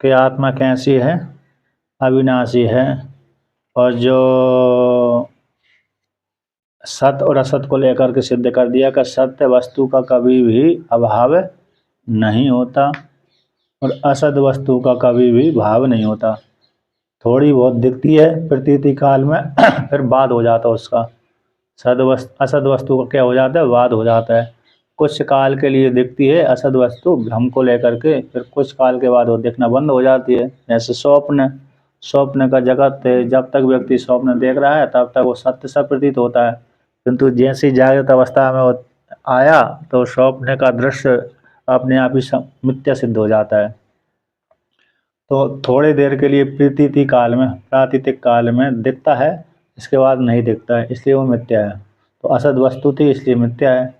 कि आत्मा कैसी है, अविनाशी है। और जो सत्य और असत को लेकर के सिद्ध कर दिया कि सत्य वस्तु का कभी भी अभाव नहीं होता और असत वस्तु का कभी भी भाव नहीं होता। थोड़ी बहुत दिखती है प्रतीति काल में फिर बाद हो जाता है उसका। असद वस्तु का क्या हो जाता है, वाद हो जाता है। कुछ काल के लिए दिखती है असद वस्तु भ्रम को लेकर के, फिर कुछ काल के बाद वो दिखना बंद हो जाती है। जैसे स्वप्न, स्वप्न का जगत है, जब तक व्यक्ति स्वप्न देख रहा है तब तक वो सत्य सा प्रतीत होता है, किंतु जैसे ही जागृत अवस्था में वो आया तो स्वप्न का दृश्य अपने आप ही मिथ्या सिद्ध हो जाता है। तो थोड़ी देर के लिए प्रतीति काल में, प्रातीतिक काल में दिखता है, इसके बाद नहीं दिखता है, इसलिए वो मिथ्या है। तो असद वस्तु थी इसलिए मिथ्या है,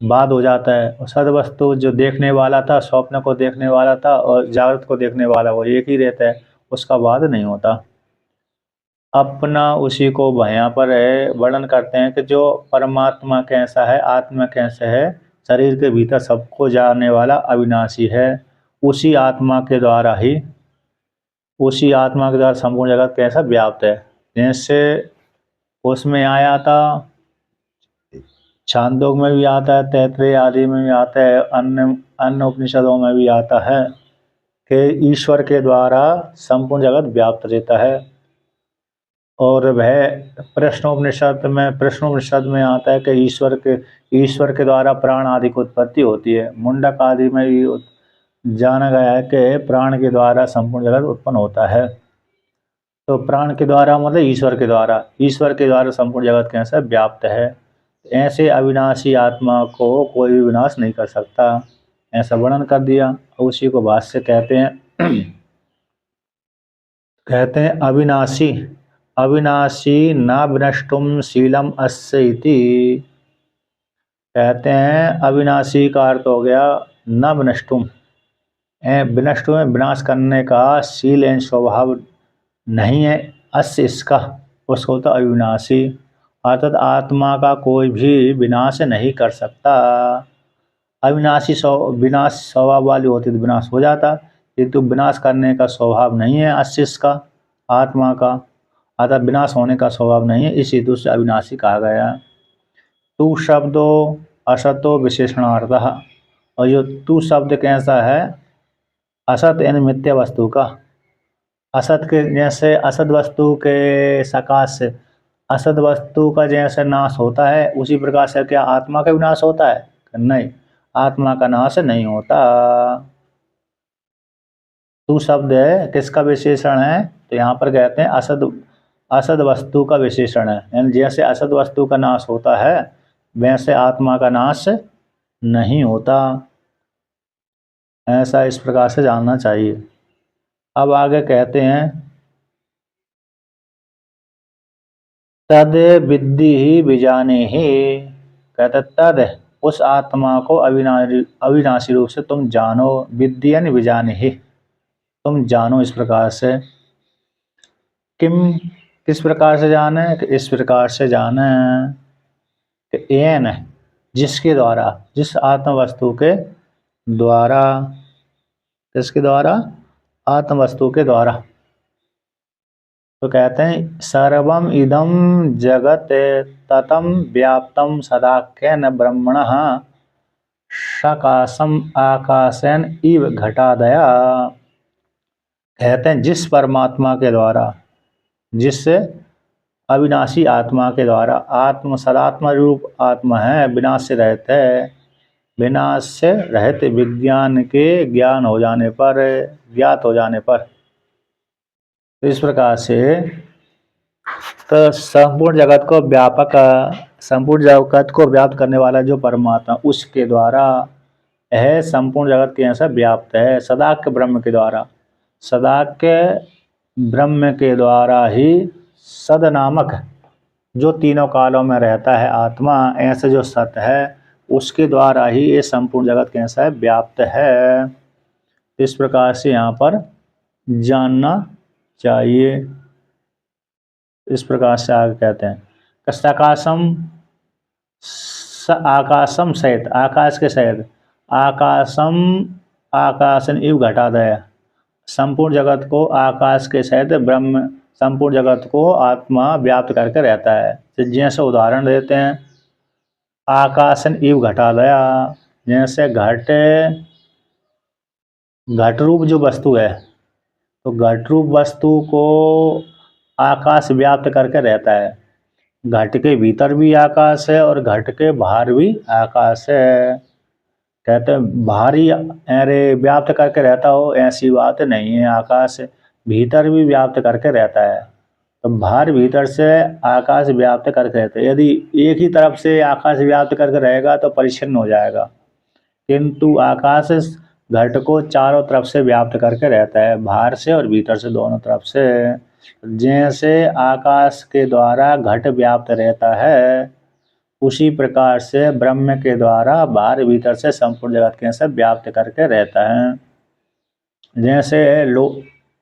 बाद हो जाता है। और सद वस्तु जो देखने वाला था, स्वप्न को देखने वाला था और जागृत को देखने वाला, वो एक ही रहता है, उसका बाद नहीं होता। अपना उसी को यहाँ पर वर्णन करते हैं कि जो परमात्मा कैसा है, आत्मा कैसा है, शरीर के भीतर सबको जानने वाला अविनाशी है। उसी आत्मा के द्वारा ही, उसी आत्मा के द्वारा संपूर्ण जगत कैसा व्याप्त है। जैसे उसमें आया था, छांदोग में भी आता है, तैतृय आदि में भी आता है, अन्य अन्य उपनिषदों में भी आता है कि ईश्वर के द्वारा संपूर्ण जगत व्याप्त रहता है। और वह प्रश्नोपनिषद में आता है कि ईश्वर के द्वारा प्राण आदि की उत्पत्ति होती है। मुंडक आदि में भी जाना गया है कि प्राण के द्वारा संपूर्ण जगत उत्पन्न होता है। तो प्राण के द्वारा मतलब ईश्वर के द्वारा संपूर्ण जगत कैसा व्याप्त है। ऐसे अविनाशी आत्मा को कोई भी विनाश नहीं कर सकता, ऐसा वर्णन कर दिया। उसी को भाष्य कहते हैं कहते हैं अविनाशी, अविनाशी न विनष्टुम शीलम अस्य इति। कहते हैं अविनाशी का अर्थ हो गया न विनष्टुम, विनष्ट में विनाश करने का शील एवं स्वभाव नहीं है। अस्य इसका, उसको तो अविनाशी, अर्थात आत्मा का कोई भी विनाश नहीं कर सकता। अविनाशी विनाश स्वभाव वाली होती तो विनाश हो जाता, किंतु विनाश करने का स्वभाव नहीं है अस्य इसका, आत्मा का, अर्थात विनाश होने का स्वभाव नहीं है, इस हेतु से अविनाशी कहा गया। तू शब्दों असतो विशेषणार्थः, और जो तू शब्द कैसा है, असत यानी मिथ्या वस्तु का। असत के जैसे असत वस्तु के सकाश से असत वस्तु का जैसे नाश होता है, उसी प्रकार से क्या आत्मा का विनाश होता है? नहीं, आत्मा का नाश नहीं होता। तू शब्द है किसका विशेषण है? तो यहाँ पर कहते हैं असद वस्तु का विशेषण है, यानी जैसे असद वस्तु का नाश होता है वैसे आत्मा का नाश नहीं होता, ऐसा इस प्रकार से जानना चाहिए। अब आगे कहते हैं तद विद्धि ही विजाने ही, कहते तद उस आत्मा को अविनाशी रूप से तुम जानो, विद्धि यानी विजाने ही, तुम जानो इस प्रकार से। किस प्रकार से जाने? इस प्रकार से जाने कि एन, जिसके द्वारा, जिस आत्म वस्तु के द्वारा, किसके द्वारा? आत्म वस्तु के द्वारा। तो कहते हैं सर्वम इदम जगत ततम व्याप्तम सदाख्यन ब्रह्मणः सकाशम आकाशन इव घटादया। कहते हैं जिस परमात्मा के द्वारा, जिस अविनाशी आत्मा के द्वारा, आत्म सदात्मा रूप आत्मा है, विनाश से रहित है, विनाश से रहित विज्ञान के ज्ञान हो जाने पर, ज्ञात हो जाने पर, तो इस प्रकार से तो संपूर्ण जगत को व्यापक, संपूर्ण जगत को व्याप्त करने वाला जो परमात्मा, उसके द्वारा है संपूर्ण जगत के ऐसा व्याप्त है, सदाक्य ब्रह्म के द्वारा। सदाक्य ब्रह्म के द्वारा ही सद नामक जो तीनों कालों में रहता है आत्मा, ऐसे जो सत्य है उसके द्वारा ही ये संपूर्ण जगत कैसा है? व्याप्त है। इस प्रकार से यहाँ पर जानना चाहिए। इस प्रकार से आगे कहते हैं सकाशम, आकाशम सहित, आकाश के सहित, आकाशम आकाशन इव घटादय, संपूर्ण जगत को आकाश के सहित ब्रह्म, संपूर्ण जगत को आत्मा व्याप्त करके रहता है। तो जैसे उदाहरण देते हैं, आकाशन इव घटालया, जैसे घट रूप जो वस्तु है, तो घट रूप वस्तु को आकाश व्याप्त करके रहता है। घट के भीतर भी आकाश है और घट के बाहर भी आकाश है। कहते हैं भारी अरे व्याप्त करके रहता हो, ऐसी बात नहीं है। आकाश भीतर भी व्याप्त करके रहता है। तो बाहर भीतर से आकाश व्याप्त करके रहता है। यदि एक ही तरफ से आकाश व्याप्त करके रहेगा तो परिच्छिन्न हो जाएगा, किंतु आकाश घट को चारों तरफ से व्याप्त करके रहता है, बाहर से और भीतर से, दोनों तरफ से। जैसे आकाश के द्वारा घट व्याप्त रहता है, उसी प्रकार से ब्रह्म के द्वारा बाहर भीतर से संपूर्ण जगत के सब व्याप्त करके रहता है। जैसे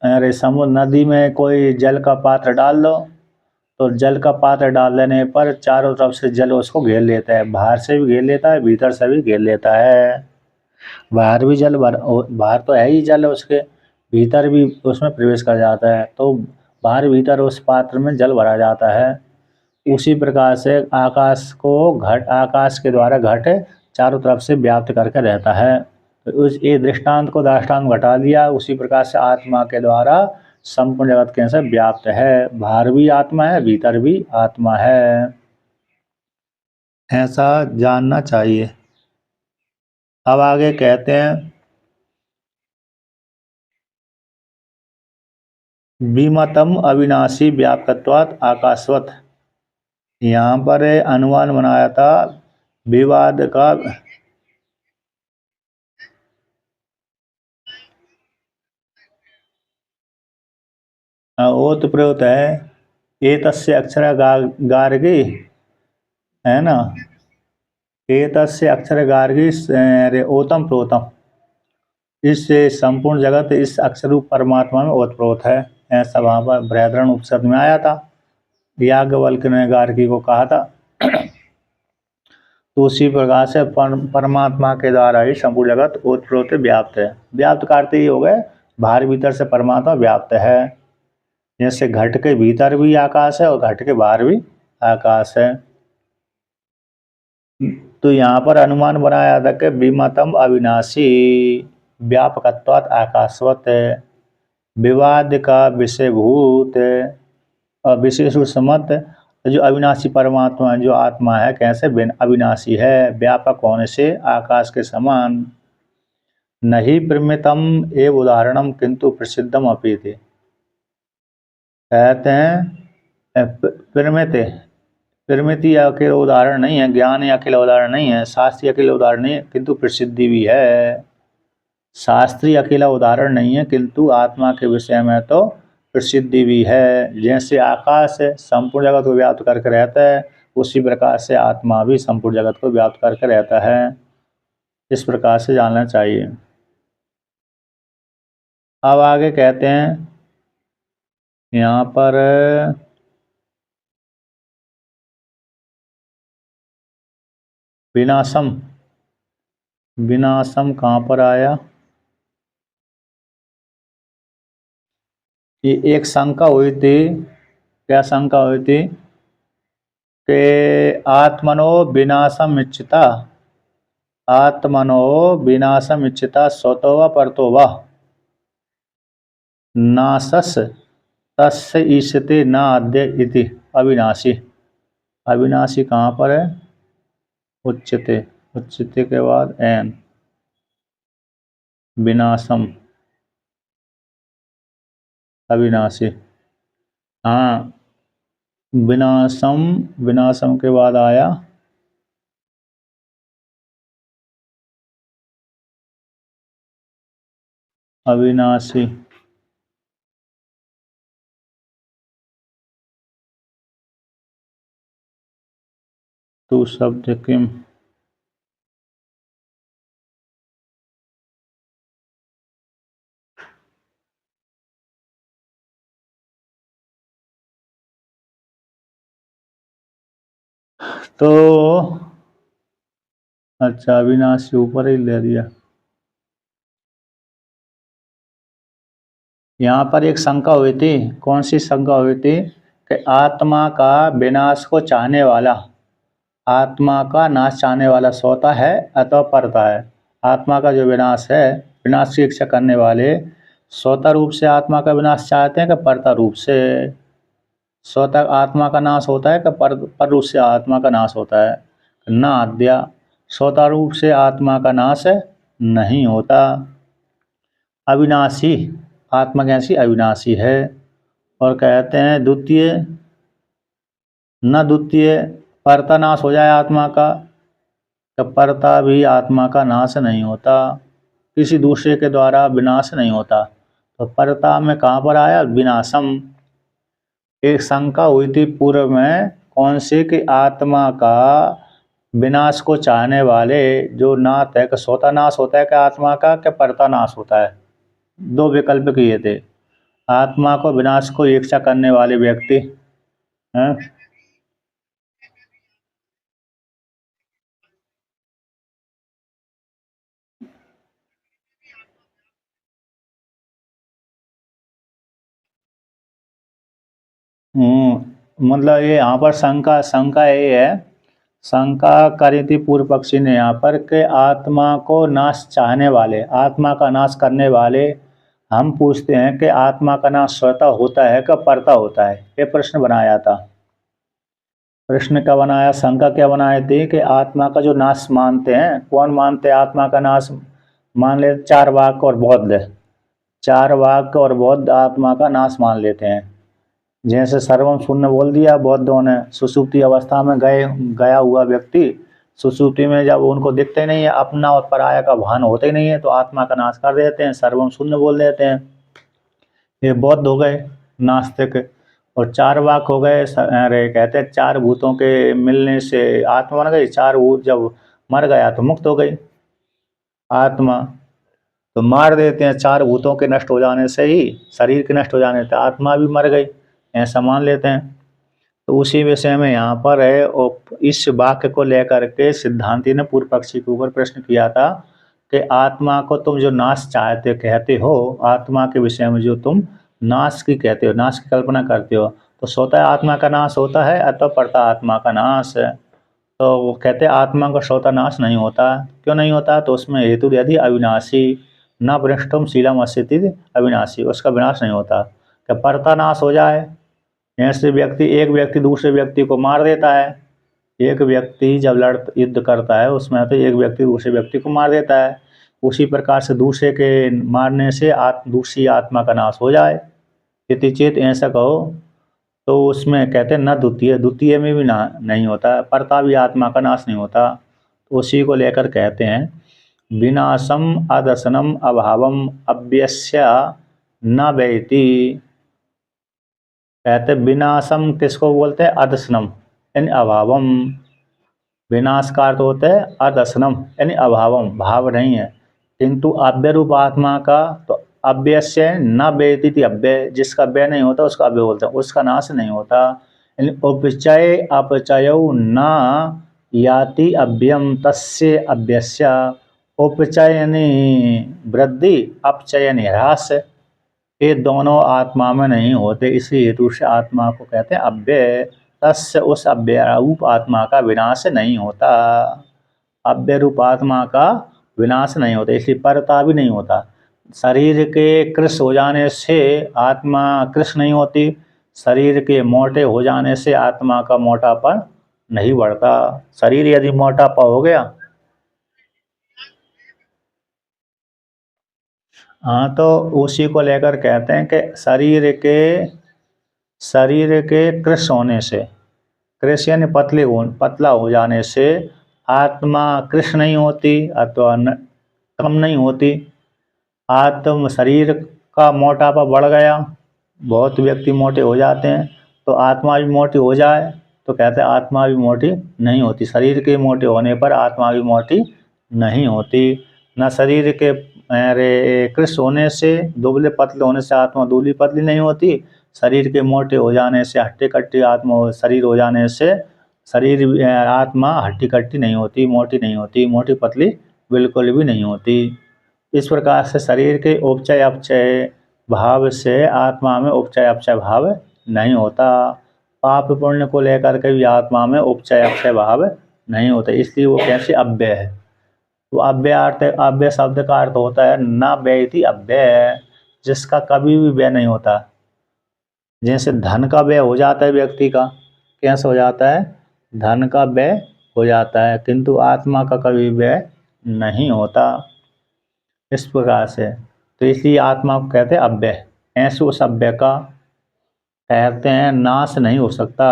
अरे समुद्र नदी में कोई जल का पात्र डाल दो, तो जल का पात्र डाल देने पर चारों तरफ से जल उसको घेर लेता है, बाहर से भी घेर लेता है, भीतर से भी घेर लेता है। बाहर भी जल बाहर तो है ही जल, उसके भीतर भी उसमें प्रवेश कर जाता है, तो बाहर भीतर उस पात्र में जल भरा जाता है। उसी प्रकार से आकाश के द्वारा घट चारों तरफ से व्याप्त करके रहता है। तो उस ये दृष्टांत को दाष्टांत घटा दिया। उसी प्रकार से आत्मा के द्वारा संपूर्ण जगत के से व्याप्त है, बाहर भी आत्मा है, भीतर भी आत्मा है, ऐसा जानना चाहिए। अब आगे कहते हैं, विमतम अविनाशी व्यापकत्वात् आकाशवत। यहाँ पर अनुमान बनाया था विवाद का, ओत प्रयोत है, एतस्य अक्षर गार्गी, है ना, एतस्य अक्षर गार्गी ओतम प्रोतम, इस संपूर्ण जगत इस अक्षर रूप परमात्मा में ओतप्रोत है। ऐसा वहाँ पर बृहदारण्य उपनिषद में आया था। याज्ञवल्क्य ने गार्गी को कहा था। तो उसी प्रकार से परमात्मा के द्वारा ही संपूर्ण जगत ओतप्रोत व्याप्त है। व्याप्त करते ही हो गए, बाहर भीतर से परमात्मा व्याप्त है। जैसे घट के भीतर भी आकाश है और घट के बाहर भी आकाश है। तो यहाँ पर अनुमान बनाया था कि विमतम अविनाशी व्यापकत्वात् आकाशवत, विवाद का विषयभूत और विशेष समत, जो अविनाशी परमात्मा जो आत्मा है कैसे अविनाशी है, व्यापक होने से आकाश के समान। नहीं परिमितम एव उदाहरणम किंतु प्रसिद्धम अपि थे। कहते हैं परिमिति अकेला उदाहरण नहीं है, ज्ञान अकेला उदाहरण नहीं है, शास्त्रीय अकेला उदाहरण नहीं है, किंतु प्रसिद्धि भी है। शास्त्रीय अकेला उदाहरण नहीं है, किंतु आत्मा के विषय में तो प्रसिद्धि भी है। जैसे आकाश संपूर्ण जगत को व्याप्त करके रहता है, उसी प्रकार से आत्मा भी संपूर्ण जगत को व्याप्त करके रहता है। इस प्रकार से जानना चाहिए। अब आगे कहते हैं यहाँ पर, विनाशम, विनाशम कहाँ पर आया? ये एक शंका हुई थी। क्या शंका हुई थी? कि आत्मनो विनाशम इच्छिता, आत्मनो विनाशम इच्छिता स्वतो व परतो व नासस तस्य ईशते न अद्य इति अविनाशी। अविनाशी कहाँ पर है? उच्चते, उच्चते के बाद एन, विनाशम, अविनाशी। हाँ, विनाशम, विनाशम के बाद आया अविनाशी। तू शब्द किम, तो अच्छा अविनाशी ऊपर ही ले दिया। यहाँ पर एक शंका हुई थी। कौन सी शंका हुई थी? कि आत्मा का विनाश को चाहने वाला, आत्मा का नाश चाहने वाला सोता है अथवा परता है। आत्मा का जो विनाश है, विनाश की इच्छा करने वाले सोता रूप से आत्मा का विनाश चाहते हैं कि परता रूप से? स्वतः आत्मा का नाश होता है कि पर रूप से आत्मा का नाश होता है? ना अद्या, स्वतः रूप से आत्मा का नाश नहीं होता। अविनाशी, आत्मा कैसी? अविनाशी है। और कहते हैं द्वितीय, न द्वितीय, परता नाश हो जाए आत्मा का, तो परता भी आत्मा का नाश नहीं होता, किसी दूसरे के द्वारा विनाश नहीं होता। तो परता में कहाँ पर आया? विनाशम। एक शंका हुई थी पूर्व में, कौन सी? कि आत्मा का विनाश को चाहने वाले जो नाथ है, कि स्वतः नाश होता है कि आत्मा का, कि परता नाश होता है? दो विकल्प किए थे। आत्मा को विनाश को इच्छा करने वाले व्यक्ति हैं। मतलब ये यहाँ पर शंका शंका ये है, शंका करी थी पूर्व पक्षी ने यहाँ पर, कि आत्मा को नाश चाहने वाले, आत्मा का नाश करने वाले, हम पूछते हैं कि आत्मा का नाश स्वतः होता है कि परता होता है? ये प्रश्न बनाया था। प्रश्न क्या बनाया, शंका क्या बनाए थे? कि आत्मा का जो नाश मानते हैं, कौन मानते हैं आत्मा का नाश? मान ले चारवाक और बौद्ध, चारवाक और बौद्ध आत्मा का नाश मान लेते हैं। जैसे सर्वम शून्य बोल दिया बौद्धों ने, सुषुप्ति अवस्था में गया हुआ व्यक्ति सुषुप्ति में जब उनको दिखते नहीं है, अपना और पराया का भान होते ही नहीं है, तो आत्मा का नाश कर देते हैं, सर्वम शून्य बोल देते हैं। ये बौद्ध हो गए नास्तिक। और चार वाक हो गए, अरे कहते हैं चार भूतों के मिलने से आत्मा बन गई, चार भूत जब मर गया तो मुक्त हो गई आत्मा। तो मार देते हैं, चार भूतों के नष्ट हो जाने से ही, शरीर के नष्ट हो जाने से आत्मा भी मर गई, ऐसा मान लेते हैं। तो उसी विषय में यहाँ पर है, और इस वाक्य को लेकर के सिद्धांति ने पूर्व पक्षी के ऊपर प्रश्न किया था कि आत्मा को तुम जो नाश चाहते कहते हो, आत्मा के विषय में जो तुम नाश की कहते हो, नाश की कल्पना करते हो, तो स्वतः आत्मा का नाश होता है अथवा पड़ता आत्मा का नाश है? तो वो कहते आत्मा का स्वतः नाश नहीं होता। क्यों नहीं होता? तो उसमें हेतु यदि अविनाशी, न भ्रष्टम शीलम अस्ति अविनाशी, उसका विनाश नहीं होता। क्या परता नाश हो जाए? ऐसे व्यक्ति, एक व्यक्ति दूसरे व्यक्ति को मार देता है, एक व्यक्ति जब युद्ध करता है उसमें, तो एक व्यक्ति दूसरे व्यक्ति को मार देता है, उसी प्रकार से दूसरे के मारने से दूसरी आत्मा का नाश हो जाए, यदि चेत ऐसा कहो, तो उसमें कहते हैं न द्वितीय, द्वितीय में भी ना नहीं होता, परता भी आत्मा का नाश नहीं होता। तो उसी को लेकर कहते हैं विनाशम अदर्शनम अभावम अव्यस्य न वैति। कहते विनाशम किसको बोलते हैं? अदर्शनम यानी अभावम। विनाश का अर्थ होता है अदर्शनम यानी अभावम, भाव नहीं है। किंतु अव्यय रूप आत्मा का, तो अव्यस्य न व्यतीत, अव्यय जिसका व्यय नहीं होता उसका अव्यय बोलते हैं, उसका नाश नहीं होता। यानी उपचय अपचय न याति अव्ययम तस्य अव्यस्य। उपचय यानी वृद्धि, अपचय यानी ह्रास, ये दोनों आत्मा में नहीं होते, इसी हेतु से आत्मा को कहते हैं अव्यय। तस्य उस अव्यय रूप आत्मा का विनाश नहीं होता, अव्यय रूप आत्मा का विनाश नहीं होता, इसलिए परता भी नहीं होता। शरीर के कृश हो जाने से आत्मा कृश नहीं होती, शरीर के मोटे हो जाने से आत्मा का मोटापन नहीं बढ़ता। शरीर यदि मोटापा हो गया, हाँ, तो उसी को लेकर कहते हैं कि शरीर के कृश होने से, कृश यानी पतला हो जाने से आत्मा कृश नहीं होती अथवा कम नहीं होती। आत्म शरीर का मोटापा बढ़ गया, बहुत व्यक्ति मोटे हो जाते हैं, तो आत्मा भी मोटी हो जाए, तो कहते हैं आत्मा भी मोटी नहीं होती। शरीर के मोटे होने पर आत्मा भी मोटी नहीं होती। न शरीर के अरे कृश होने से, दुबले पतले होने से आत्मा दुबली पतली नहीं होती, शरीर के मोटे हो जाने से, हट्टी कट्टी आत्मा शरीर हो जाने से आत्मा हट्टी कट्टी नहीं होती, मोटी नहीं होती, मोटी पतली बिल्कुल भी नहीं होती। इस प्रकार से शरीर के उपचय अपचय भाव से आत्मा में उपचय अपचय भाव नहीं होता। पाप पुण्य को लेकर के भी आत्मा में उपचय अपचय भाव नहीं होता, इसलिए वो कैसे अव्यय है। तो अव्यय शब्द का अर्थ होता है न व्ययति अव्यय, जिसका कभी भी व्यय नहीं होता। जैसे धन का व्यय हो जाता है व्यक्ति का, कैसे हो जाता है, धन का व्यय हो जाता है, किंतु आत्मा का कभी व्यय नहीं होता। इस प्रकार से तो इसलिए आत्मा को कहते हैं अव्यय। ऐसे उस अव्यय का कहते हैं नाश नहीं हो सकता,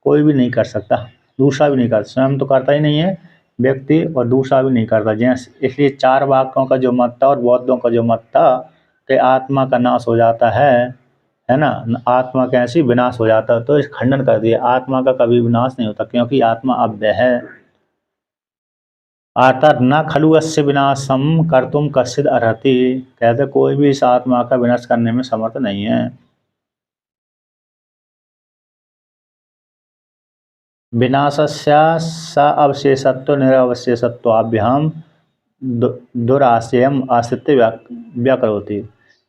कोई भी नहीं कर सकता, दूसरा भी नहीं कर, स्वयं तो करता ही नहीं है व्यक्ति और दूसरा भी नहीं करता। जैसे इसलिए चार वाक्यों का जो मत था और बौद्धों का जो मत था कि आत्मा का नाश हो जाता है ना, आत्मा कैसी विनाश हो जाता है, तो इस खंडन कर दिया, आत्मा का कभी विनाश नहीं होता क्योंकि आत्मा अव्यय है। अर्थात न खलु अस्य विनाशम कर्तुम कश्चिद अर्हति, कहते कोई भी इस आत्मा का विनाश करने में समर्थ नहीं है। विनाशस्य स अवशेषत्व निरवशेषत्वाभ्याम दुराशयम आश्रित्य व्याकरोति।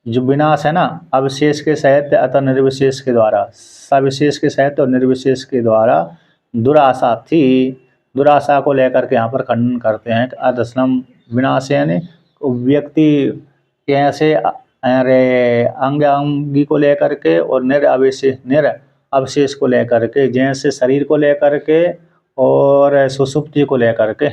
जो विनाश है ना, अवशेष के सहित अतः निर्विशेष के द्वारा, सविशेष के सहित और निर्विशेष के द्वारा दुराशा थी, दुराशा को लेकर के यहाँ पर खंडन करते हैं कि अदसनम विनाश यानी व्यक्ति कैसे अरे अंग अंगी को लेकर के और निर अवशेष को लेकर के, जैसे शरीर को लेकर के और सुषुप्ति को लेकर के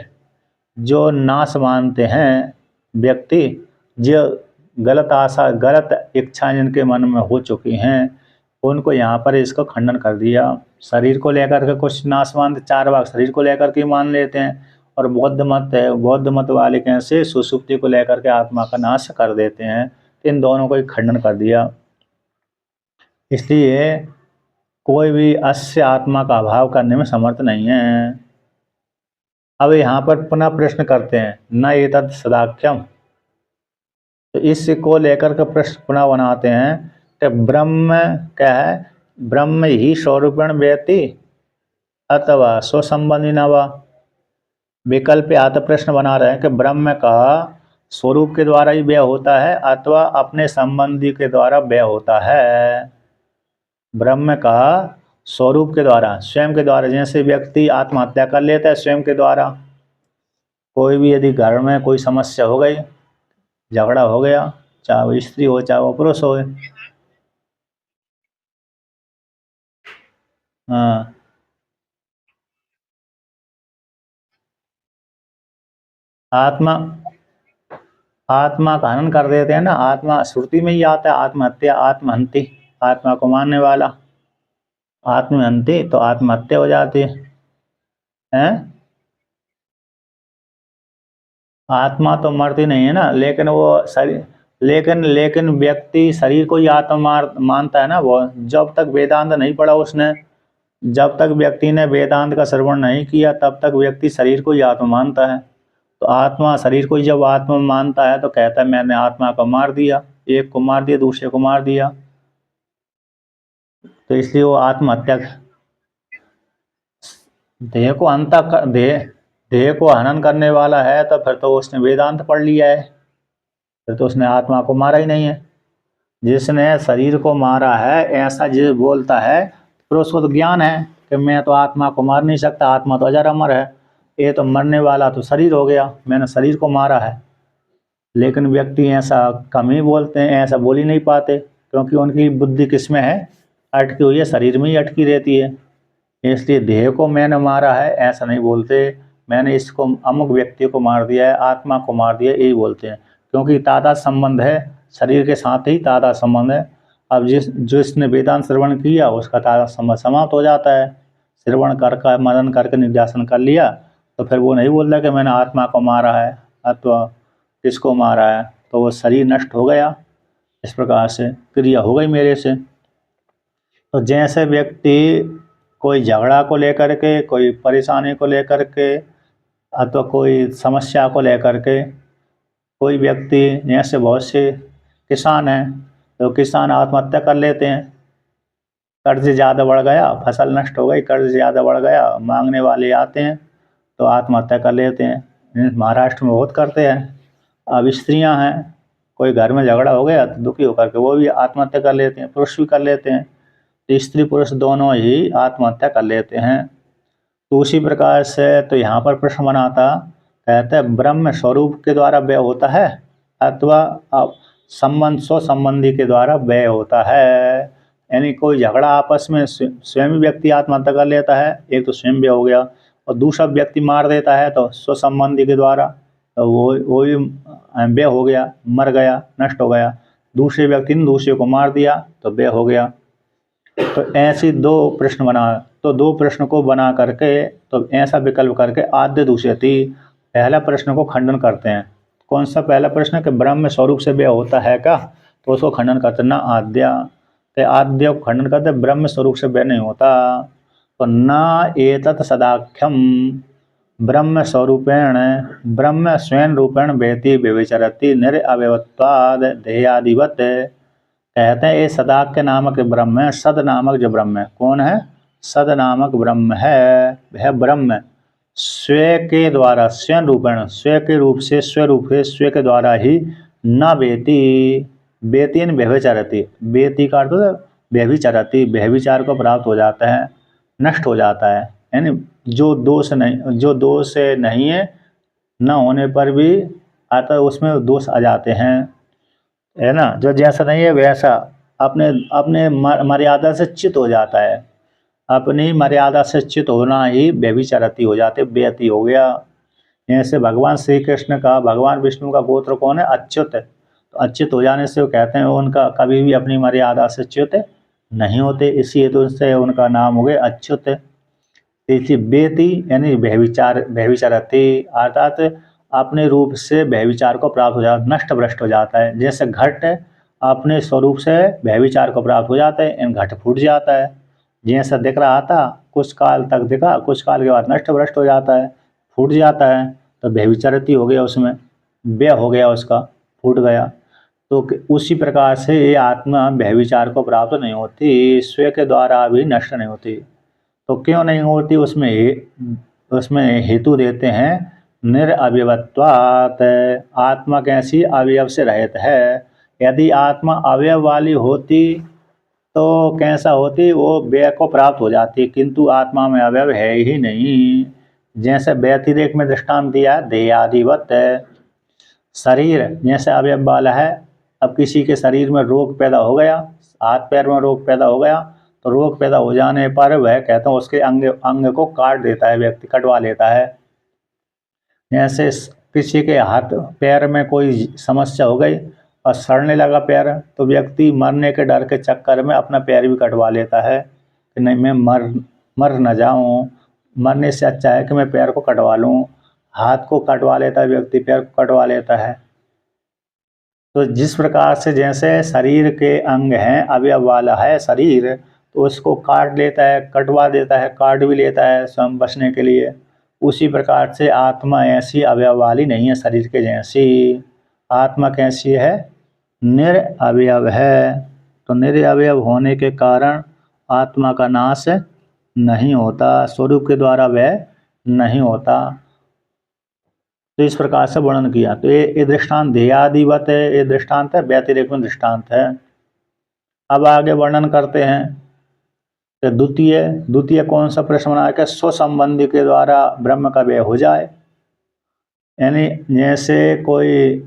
जो नाश मानते हैं व्यक्ति, जो गलत आशा गलत इच्छा जिनके मन में हो चुकी हैं, उनको यहाँ पर इसको खंडन कर दिया। शरीर को लेकर के कुछ नाश मानते, चार भाग शरीर को लेकर के मान लेते हैं, और बौद्ध मत है, बौद्ध मत वाले कैसे सुषुप्ति को लेकर के आत्मा का नाश कर देते हैं। इन दोनों को खंडन कर दिया। इसलिए कोई भी अस्य आत्मा का अभाव करने में समर्थ नहीं है। अब यहाँ पर पुनः प्रश्न करते हैं न एतद् सदाख्यम, तो इसको लेकर के प्रश्न पुनः बनाते हैं कि ब्रह्म क्या है, ब्रह्म ही स्वरूपेण व्यक्ति अथवा स्वसंबंधी न वा। विकल्प आत प्रश्न बना रहे हैं कि ब्रह्म का स्वरूप के द्वारा ही व्यय होता है अथवा अपने संबंधी के द्वारा व्यय होता है। ब्रह्म का स्वरूप के द्वारा, स्वयं के द्वारा, जैसे व्यक्ति आत्महत्या कर लेता है स्वयं के द्वारा, कोई भी यदि घर में कोई समस्या हो गई, झगड़ा हो गया, चाहे वो स्त्री हो चाहे वो पुरुष हो, हाँ, आत्मा आत्मा का हनन कर देते हैं ना, आत्मा श्रुति में ही आता है आत्महत्या, आत्महंति, आत्मा को मारने वाला, आत्महंति तो आत्महत्या हो जाती है। आत्मा तो मरती नहीं है ना, लेकिन वो शरीर, लेकिन व्यक्ति शरीर को ही आत्मा मानता है ना। वो जब तक वेदांत नहीं पढ़ा उसने, जब तक व्यक्ति ने वेदांत का श्रवण नहीं किया तब तक व्यक्ति शरीर को ही आत्मा मानता है। तो आत्मा शरीर को ही जब आत्मा मानता है तो कहता है मैंने आत्मा को मार दिया, एक को मार दिया, दूसरे को मार दिया, तो इसलिए वो आत्महत्या, देह को अंत देह को हनन करने वाला है तो फिर तो उसने वेदांत पढ़ लिया है, फिर तो उसने आत्मा को मारा ही नहीं है। जिसने शरीर को मारा है ऐसा जिस बोलता है, फिर उसको तो ज्ञान है कि मैं तो आत्मा को मार नहीं सकता, आत्मा तो अजर अमर है, ये तो मरने वाला तो शरीर हो गया, मैंने शरीर को मारा है। लेकिन व्यक्ति ऐसा कम ही बोलते हैं, ऐसा बोल ही नहीं पाते, क्योंकि उनकी बुद्धि किस में है, अटकी हुई है, शरीर में ही अटकी रहती है। इसलिए देह को मैंने मारा है ऐसा नहीं बोलते, मैंने इसको अमुक व्यक्ति को मार दिया है, आत्मा को मार दिया, यही बोलते हैं, क्योंकि तादाद संबंध है, शरीर के साथ ही तादाद संबंध है। अब जिसने वेदांत श्रवण किया उसका तादाद संबंध समाप्त हो जाता है। श्रवण कर मनन करके निध्यासन कर लिया तो फिर वो नहीं बोलता कि मैंने आत्मा को मारा है अथवा किसको मारा है, तो वो शरीर नष्ट हो गया, इस प्रकार से क्रिया हो गई मेरे से। तो जैसे व्यक्ति कोई झगड़ा को लेकर के, कोई परेशानी को लेकर के अथवा कोई समस्या को लेकर के, कोई व्यक्ति, जैसे बहुत से किसान हैं तो किसान आत्महत्या कर लेते हैं, कर्ज ज़्यादा बढ़ गया, फसल नष्ट हो गई, कर्ज ज़्यादा बढ़ गया, मांगने वाले आते हैं तो आत्महत्या कर लेते हैं। महाराष्ट्र में बहुत करते हैं। अब स्त्रियां हैं, कोई घर में झगड़ा हो गया तो दुखी होकर के वो भी आत्महत्या कर लेते हैं, पुरुष भी कर लेते हैं, तो स्त्री पुरुष दोनों ही आत्महत्या कर लेते हैं। तो उसी प्रकार से तो यहाँ पर प्रश्न बना था, कहते हैं ब्रह्म स्वरूप के द्वारा व्यय होता है अथवा संबंध स्व संबंधी के द्वारा व्यय होता है। यानी कोई झगड़ा आपस में स्वयं व्यक्ति आत्महत्या कर लेता है, एक तो स्वयं व्यय हो गया, और दूसरा व्यक्ति मार देता है तो स्व संबंधी के द्वारा, तो वो भी व्यय हो गया, मर गया, नष्ट हो गया। दूसरे व्यक्ति ने दूसरे को मार दिया तो व्यय हो गया। तो ऐसी दो प्रश्न बना, तो दो प्रश्न को बना करके तो ऐसा विकल्प करके आद्य दूषयति पहला प्रश्न को खंडन करते हैं। कौन सा पहला प्रश्न कि ब्रह्म स्वरूप से व्यय होता है क्या, तो उसको खंडन करते ना आद्या, तो आद्य को खंडन करते ब्रह्म स्वरूप से व्यय नहीं होता। तो न एतत् सदाख्यम ब्रह्म स्वरूपेण ब्रह्म स्वयं रूपेण व्यति व्यभिचरति निरअवयवत्वाद ध्येयादिवत। कहते हैं ये सदाख्य नामक ब्रह्म है, सद नामक जो ब्रह्म है, कौन है, सद नामक ब्रह्म है, वह ब्रह्म स्वयं के द्वारा स्वयं रूपेण स्वयं के रूप से स्वरूप है स्वयं के द्वारा ही न बेती बेती व्यभिचरति, बेती का अर्थ व्यभिचरति व्यभिचार को प्राप्त हो जाता है, नष्ट हो जाता है। यानी जो दोष नहीं है न होने पर भी आता है, उसमें दोष आ जाते हैं, है ना। जो जैसा नहीं है वैसा अपने अपने मर्यादा से च्युत हो जाता है, अपनी मर्यादा से च्युत होना ही व्यभिचारति हो जाते, व्यति हो गया। ऐसे भगवान श्री कृष्ण का, भगवान विष्णु का गोत्र कौन है, अच्युत। तो अच्युत हो जाने से वो कहते हैं उनका कभी भी अपनी मर्यादा से च्युत नहीं होते, इसी हेतु से उनका नाम हो गया अच्युत। इसी बेति यानी व्यभिचारति अर्थात अपने रूप से व्यभिचार को प्राप्त हो जाता, नष्ट भ्रष्ट हो जाता है। जैसे घट अपने स्वरूप से व्यभिचार को प्राप्त हो जाता है, इन घट फूट जाता है, जैसा दिख रहा था कुछ काल तक दिखा, कुछ काल के बाद नष्ट भ्रष्ट हो जाता है, फूट जाता है, तो व्यभिचारति हो गया, उसमें व्यय हो गया, उसका फूट गया। तो उसी प्रकार से ये आत्मा व्यभिचार को प्राप्त नहीं होती, स्वयं के द्वारा भी नष्ट नहीं होती। तो क्यों नहीं होती, उसमें हेतु देते हैं निरअवयवत्वात्, आत्मा कैसी अवयव से रहित है। यदि आत्मा अवयव वाली होती तो कैसा होती, वो व्यय को प्राप्त हो जाती, किंतु आत्मा में अवयव है ही नहीं। जैसे व्यतिरेक में दृष्टांत दिया देहादिवत, शरीर जैसे अवयव वाला है, अब किसी के शरीर में रोग पैदा हो गया, हाथ पैर में रोग पैदा हो गया, तो रोग पैदा हो जाने पर वह कहते हैं उसके अंग को काट देता है, व्यक्ति कटवा लेता है। जैसे किसी के हाथ पैर में कोई समस्या हो गई और सड़ने लगा पैर, तो व्यक्ति मरने के डर के चक्कर में अपना पैर भी कटवा लेता है कि नहीं मैं मर न जाऊं, मरने से अच्छा है कि मैं पैर को कटवा लूं। हाथ को कटवा लेता है व्यक्ति, पैर को कटवा लेता है। तो जिस प्रकार से जैसे शरीर के अंग हैं, अवयव वाला है शरीर, तो उसको काट लेता है, कटवा देता है, काट भी लेता है स्वयं बचने के लिए। उसी प्रकार से आत्मा ऐसी अवयव वाली नहीं है शरीर के जैसी। आत्मा कैसी है, निरअवयव है। तो निरअवयव होने के कारण आत्मा का नाश नहीं होता, स्वरूप के द्वारा वह नहीं होता। तो इस प्रकार से वर्णन किया। तो ये दृष्टांत ध्येयादिवत है, ये दृष्टांत है, व्यतिरेक में दृष्टांत है। अब आगे वर्णन करते हैं। तो द्वितीय कौन सा प्रश्न बना है, स्व संबंधी के द्वारा ब्रह्म का व्यय हो जाए। यानी जैसे कोई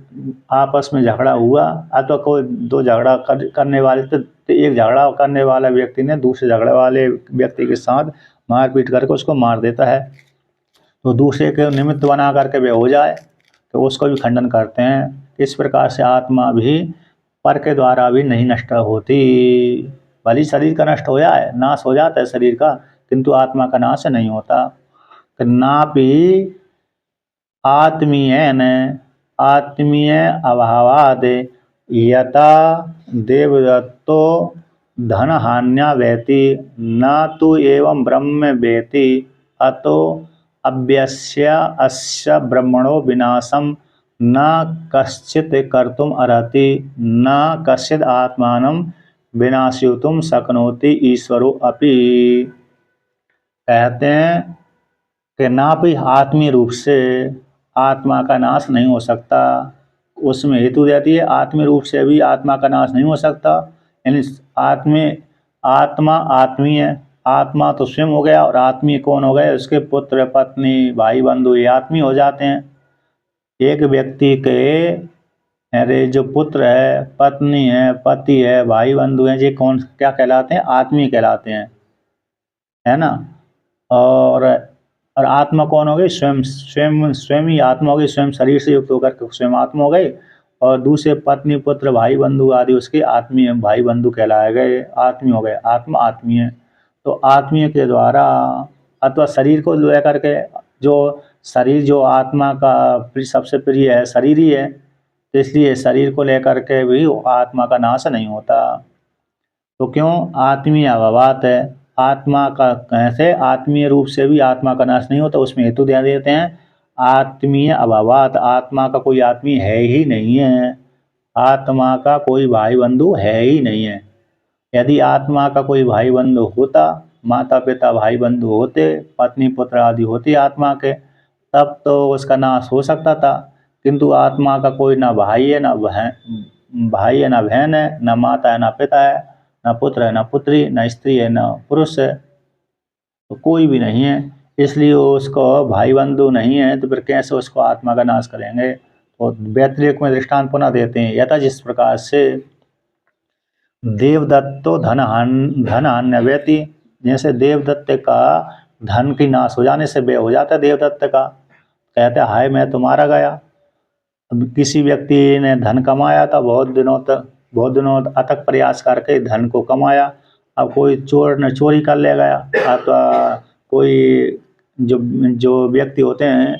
आपस में झगड़ा हुआ, अथवा कोई दो झगड़ा करने वाले थे, तो एक झगड़ा करने वाला व्यक्ति ने दूसरे झगड़े वाले व्यक्ति के साथ मारपीट करके उसको मार देता है, तो दूसरे के निमित्त बना करके वे हो जाए, तो उसको भी खंडन करते हैं। इस प्रकार से आत्मा भी पर के द्वारा भी नहीं नष्ट होती। भले शरीर का नष्ट हो जाए, नाश हो जाता है शरीर का, किंतु आत्मा का नाश नहीं होता। तो नापि आत्मीय अभावाद यथा देवदत्तो धन हान्या व्यति न तो एवं ब्रह्म व्यति अतो अव्यस्य अस्य ब्रह्मणो विनाशम न कश्चित् कर्तुम अर्हति न कश्चित् आत्मानं विनाशयितुं शक्नोति ईश्वरो अपि। कहते हैं कि ना भी आत्मीय रूप से आत्मा का नाश नहीं हो सकता, उसमें हेतु देती है। आत्मीय रूप से भी आत्मा का नाश नहीं हो सकता, यानी आत्मा आत्मीय, आत्मा तो स्वयं हो गया, और आत्मीय कौन हो गए? उसके पुत्र पत्नी भाई बंधु ये आत्मीय हो जाते हैं। एक व्यक्ति के अरे जो पुत्र है, पत्नी है, पति है, भाई बंधु हैं, ये कौन क्या कहलाते हैं? आत्मीय कहलाते हैं, है ना। और आत्मा कौन हो गई? स्वयं स्वयं स्वयं ही आत्मा हो गई, स्वयं शरीर से युक्त होकर के स्वयं आत्मा हो गई। और दूसरे पत्नी पुत्र भाई बंधु आदि उसके आत्मीय भाई बंधु कहलाए गए, आत्मीय हो गए। आत्मा आत्मीय, तो आत्मीय के द्वारा अथवा शरीर को लेकर के, जो शरीर जो आत्मा का सबसे प्रिय है शरीर ही है, तो इसलिए शरीर को लेकर के भी आत्मा का नाश नहीं होता। तो क्यों? आत्मीय अभावात है। आत्मा का कैसे? आत्मीय रूप से भी आत्मा का नाश नहीं होता, उसमें हेतु दे देते हैं। आत्मीय अभावात, आत्मा का कोई आत्मीय है ही नहीं है, आत्मा का कोई भाई बंधु है ही नहीं है। यदि आत्मा का कोई भाई बंधु होता, माता पिता भाई बंधु होते, पत्नी पुत्र आदि होते आत्मा के, तब तो उसका नाश हो सकता था। किंतु आत्मा का कोई ना भाई है, ना बहन, भाई है ना बहन है, ना माता है ना पिता है, ना पुत्र है ना पुत्री, ना स्त्री है ना पुरुष है, तो कोई भी नहीं है। इसलिए उसको भाई बंधु नहीं है, तो फिर कैसे उसको आत्मा का नाश करेंगे? तो व्यतिरेक में दृष्टांत पुनः देते हैं, यथा जिस प्रकार से देवदत्तो धन व्यति, जैसे देवदत्त का धन की नाश हो जाने से व्यय हो जाता है देवदत्त का। कहते हैं हाय मैं तो मारा गया। अब किसी व्यक्ति ने धन कमाया था, बहुत दिनों अथक प्रयास करके धन को कमाया, अब कोई चोर ने चोरी कर ले गया, अथवा कोई जो जो व्यक्ति होते हैं,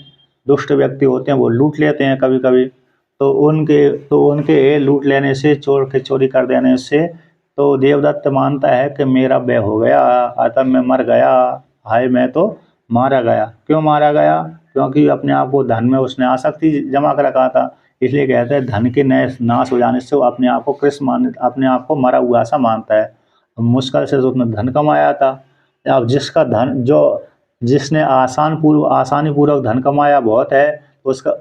दुष्ट व्यक्ति होते हैं, वो लूट लेते हैं कभी कभी। तो उनके लूट लेने से, चोर के चोरी कर देने से, तो देवदत्त मानता है कि मेरा व्यय हो गया, अतः मैं मर गया, हाय मैं तो मारा गया। क्यों मारा गया? क्योंकि अपने आप को धन में उसने आसक्ति जमा कर रखा था। इसलिए कहते हैं धन के नाश हो जाने से वो अपने आप को अपने आप को मरा हुआ सा मानता है। मुश्किल से उसने धन कमाया था। अब जिसका धन जो जिसने आसानी पूर्वक धन कमाया बहुत है, तो उसका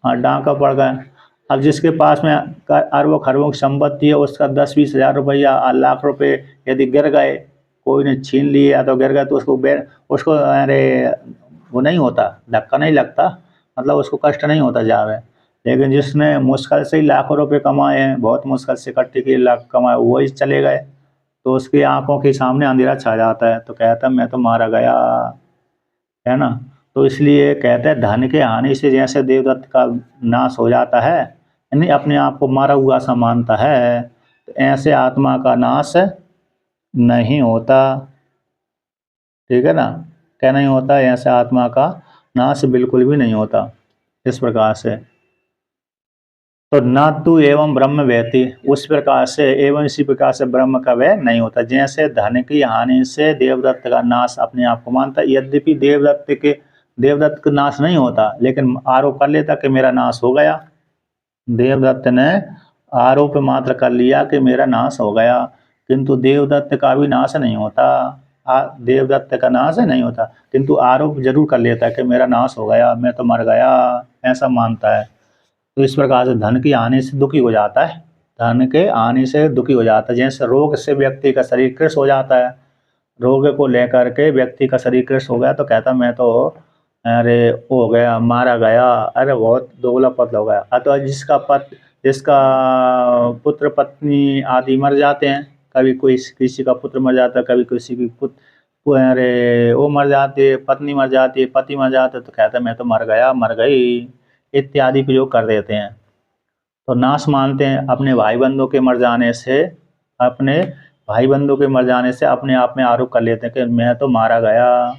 हाँ डांका पड़ गया। अब जिसके पास में अरबों खरबों की संपत्ति है, उसका 10-20 हज़ार रुपया, लाख रुपए यदि गिर गए, कोई ने छीन लिए या तो गिर गए, तो उसको अरे वो नहीं होता, धक्का नहीं लगता, मतलब उसको कष्ट नहीं होता ज़्यादा। लेकिन जिसने मुश्किल से ही लाखों रुपए कमाए हैं, बहुत मुश्किल से इकट्ठे किए लाख कमाए, वही चले गए, तो उसकी आंखों के सामने अंधेरा छा जाता है, तो कहता है मैं तो मारा गया, है ना। तो इसलिए कहते हैं धन के हानि से जैसे देवदत्त का नाश हो जाता है, यानी अपने आप को मारा हुआ सा मानता है, तो ऐसे आत्मा का नाश नहीं होता। ठीक है ना, क्या नहीं होता? ऐसे आत्मा का नाश बिल्कुल भी नहीं होता। इस प्रकार से तो न तू एवं ब्रह्म व्यति, उस प्रकार से एवं इसी प्रकार से ब्रह्म का व्यय नहीं होता। जैसे धन की हानि से देवदत्त का नाश अपने आप को मानता, यद्यपि देवदत्त का नाश नहीं होता, लेकिन आरोप कर लेता कि मेरा नाश हो गया। देवदत्त ने आरोप मात्र कर लिया कि मेरा नाश हो गया, किंतु देवदत्त का भी नाश नहीं होता। देवदत्त का नाश नहीं होता, किंतु आरोप जरूर कर लेता है कि मेरा नाश हो गया, मैं तो मर गया, ऐसा मानता है। तो इस प्रकार से धन की हानि से दुखी हो जाता है, धन के आने से दुखी हो जाता है। जैसे रोग से व्यक्ति का शरीर कृष हो जाता है, रोग को लेकर के व्यक्ति का शरीर कृष हो गया, तो कहता मैं तो अरे हो गया, मारा गया, अरे बहुत दुबला पतला हो गया। अथवा जिसका पुत्र पत्नी आदि मर जाते हैं, कभी कोई किसी का पुत्र मर जाता है, कभी किसी की अरे वो मर जाती है, पत्नी मर जाती है, पति मर जाता है, तो कहता है मैं तो मर गया, मर गई, इत्यादि प्रयोग कर देते हैं। तो नाश मानते हैं अपने भाई बंधु के मर जाने से, अपने भाई बंधु के मर जाने से अपने आप में आरोप कर लेते हैं कि मैं तो मारा गया।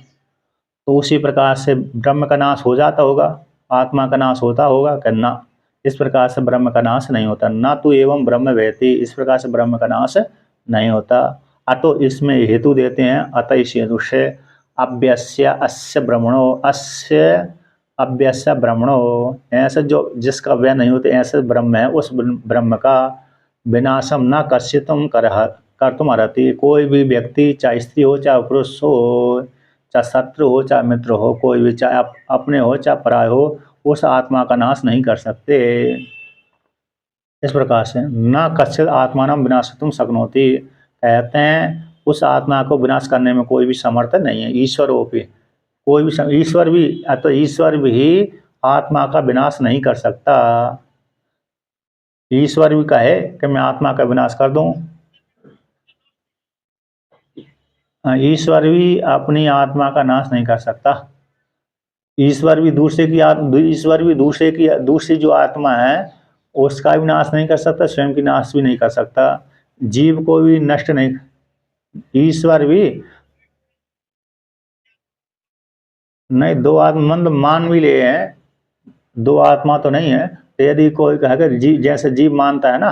तो उसी प्रकार से ब्रह्म का नाश हो जाता होगा, आत्मा का नाश होता होगा कि ना? इस प्रकार से ब्रह्म का नाश नहीं होता। ना तो एवं ब्रह्म व्यति, इस प्रकार से ब्रह्म का नाश नहीं होता। अतो इसमें हेतु देते हैं, अतः इस हेतु से अव्यस्य अस्य ब्रह्मणो, अस्य अव्यस्य ब्रह्मणो, ऐसे जो जिसका व्यय नहीं होते ऐसे ब्रह्म है, उस ब्रह्म का विनाशम न कश्चितम कर तुम अर्हति। कोई भी व्यक्ति, चाहे स्त्री हो चाहे पुरुष हो, चाहे शत्रु हो चाहे मित्र हो, कोई भी, चाहे अपने हो चाहे पराय हो, उस आत्मा का नाश नहीं कर सकते। इस प्रकार से न कश्चित आत्मानं विनाशयितुं शक्नोति, कहते हैं उस आत्मा को विनाश करने में कोई भी समर्थ नहीं है। ईश्वरोपि, कोई भी ईश्वर भी, तो ईश्वर भी आत्मा का विनाश नहीं कर सकता। ईश्वर भी कहे कि मैं आत्मा का विनाश कर दूं, ईश्वर भी अपनी आत्मा का नाश नहीं कर सकता। ईश्वर भी दूसरी जो आत्मा है उसका भी नाश नहीं कर सकता, स्वयं की नाश भी नहीं कर सकता, जीव को भी नष्ट नहीं। ईश्वर भी नहीं, दो आत्मा मतलब मान भी ले हैं, दो आत्मा तो नहीं है। तो यदि कोई कहेगा जैसे जीव मानता है ना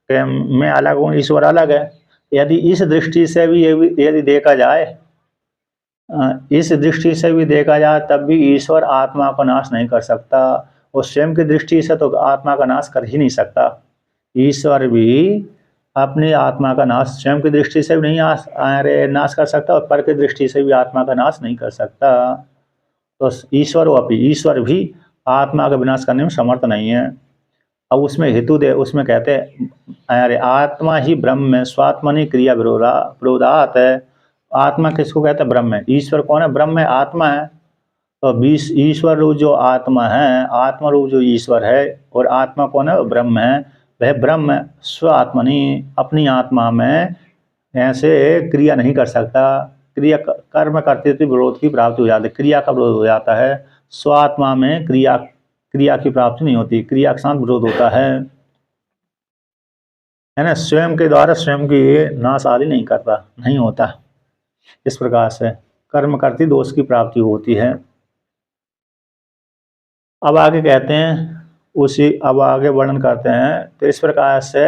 कि मैं अलग हूँ, ईश्वर अलग है, यदि इस दृष्टि से भी यदि देखा जाए, इस दृष्टि से भी देखा जाए तब भी ईश्वर आत्मा को नाश नहीं कर सकता, और स्वयं की दृष्टि से तो आत्मा का नाश कर ही नहीं सकता। ईश्वर भी अपनी आत्मा का नाश स्वयं की दृष्टि से भी नहीं नाश कर सकता, और पर की दृष्टि से भी आत्मा का नाश नहीं कर सकता। तो ईश्वर भी आत्मा का विनाश करने में समर्थ नहीं है। अब उसमें हेतु दे, उसमें कहते हैं अरे आत्मा ही ब्रह्म है, स्वात्मनि क्रिया विरोधात है। आत्मा किसको कहते हैं? ब्रह्म है। ईश्वर कौन है? ब्रह्म है, आत्मा है। तो ईश्वर रूप जो आत्मा है, आत्मा रूप जो ईश्वर है, और आत्मा कौन है? ब्रह्म है। वह ब्रह्म स्वात्मनि, अपनी आत्मा में ऐसे क्रिया नहीं कर सकता। क्रिया कर्म करते थे विरोध की प्राप्ति हो जाती है, क्रिया का विरोध हो जाता है। स्वात्मा में क्रिया की प्राप्ति नहीं होती, क्रिया के साथ विरोध होता है ना। स्वयं के द्वारा स्वयं की नाश आदि नहीं करता, नहीं होता। इस प्रकार से कर्म करती दोष की प्राप्ति होती है। अब आगे कहते हैं अब आगे वर्णन करते हैं। तो इस प्रकार से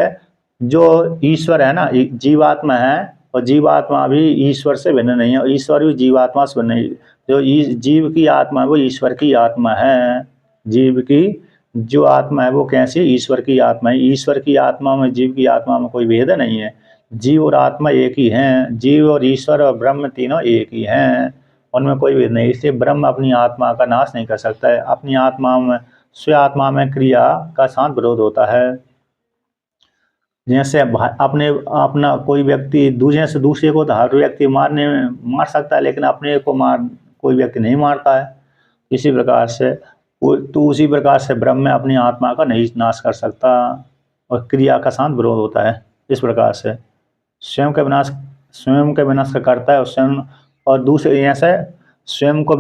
जो ईश्वर है ना, जीवात्मा है, और जीवात्मा भी ईश्वर से भिन्न नहीं है, और ईश्वर भी जीवात्मा से भिन्न नहीं। जो जीव की आत्मा है वो ईश्वर की आत्मा है। जीव की जो आत्मा है वो कैसी? ईश्वर की आत्मा है। ईश्वर की आत्मा में जीव की आत्मा में कोई भेद नहीं है। जीव और आत्मा एक ही हैं, जीव और ईश्वर और ब्रह्म तीनों एक ही हैं, उनमें कोई भेद नहीं। इसलिए ब्रह्म अपनी आत्मा का नाश नहीं कर सकता है। अपनी आत्मा में, स्व आत्मा में क्रिया का साथ विरोध होता है। जैसे अपना कोई व्यक्ति दूसरे को तो हर व्यक्ति मार सकता है, लेकिन अपने को कोई व्यक्ति नहीं मारता है। इसी प्रकार से उसी प्रकार से ब्रह्म अपनी आत्मा का नहीं नाश कर सकता, और क्रिया का साथ विरोध होता है। इस प्रकार से स्वयं का विनाश का करता है, और स्वयं, और दूसरे ऐसे स्वयं को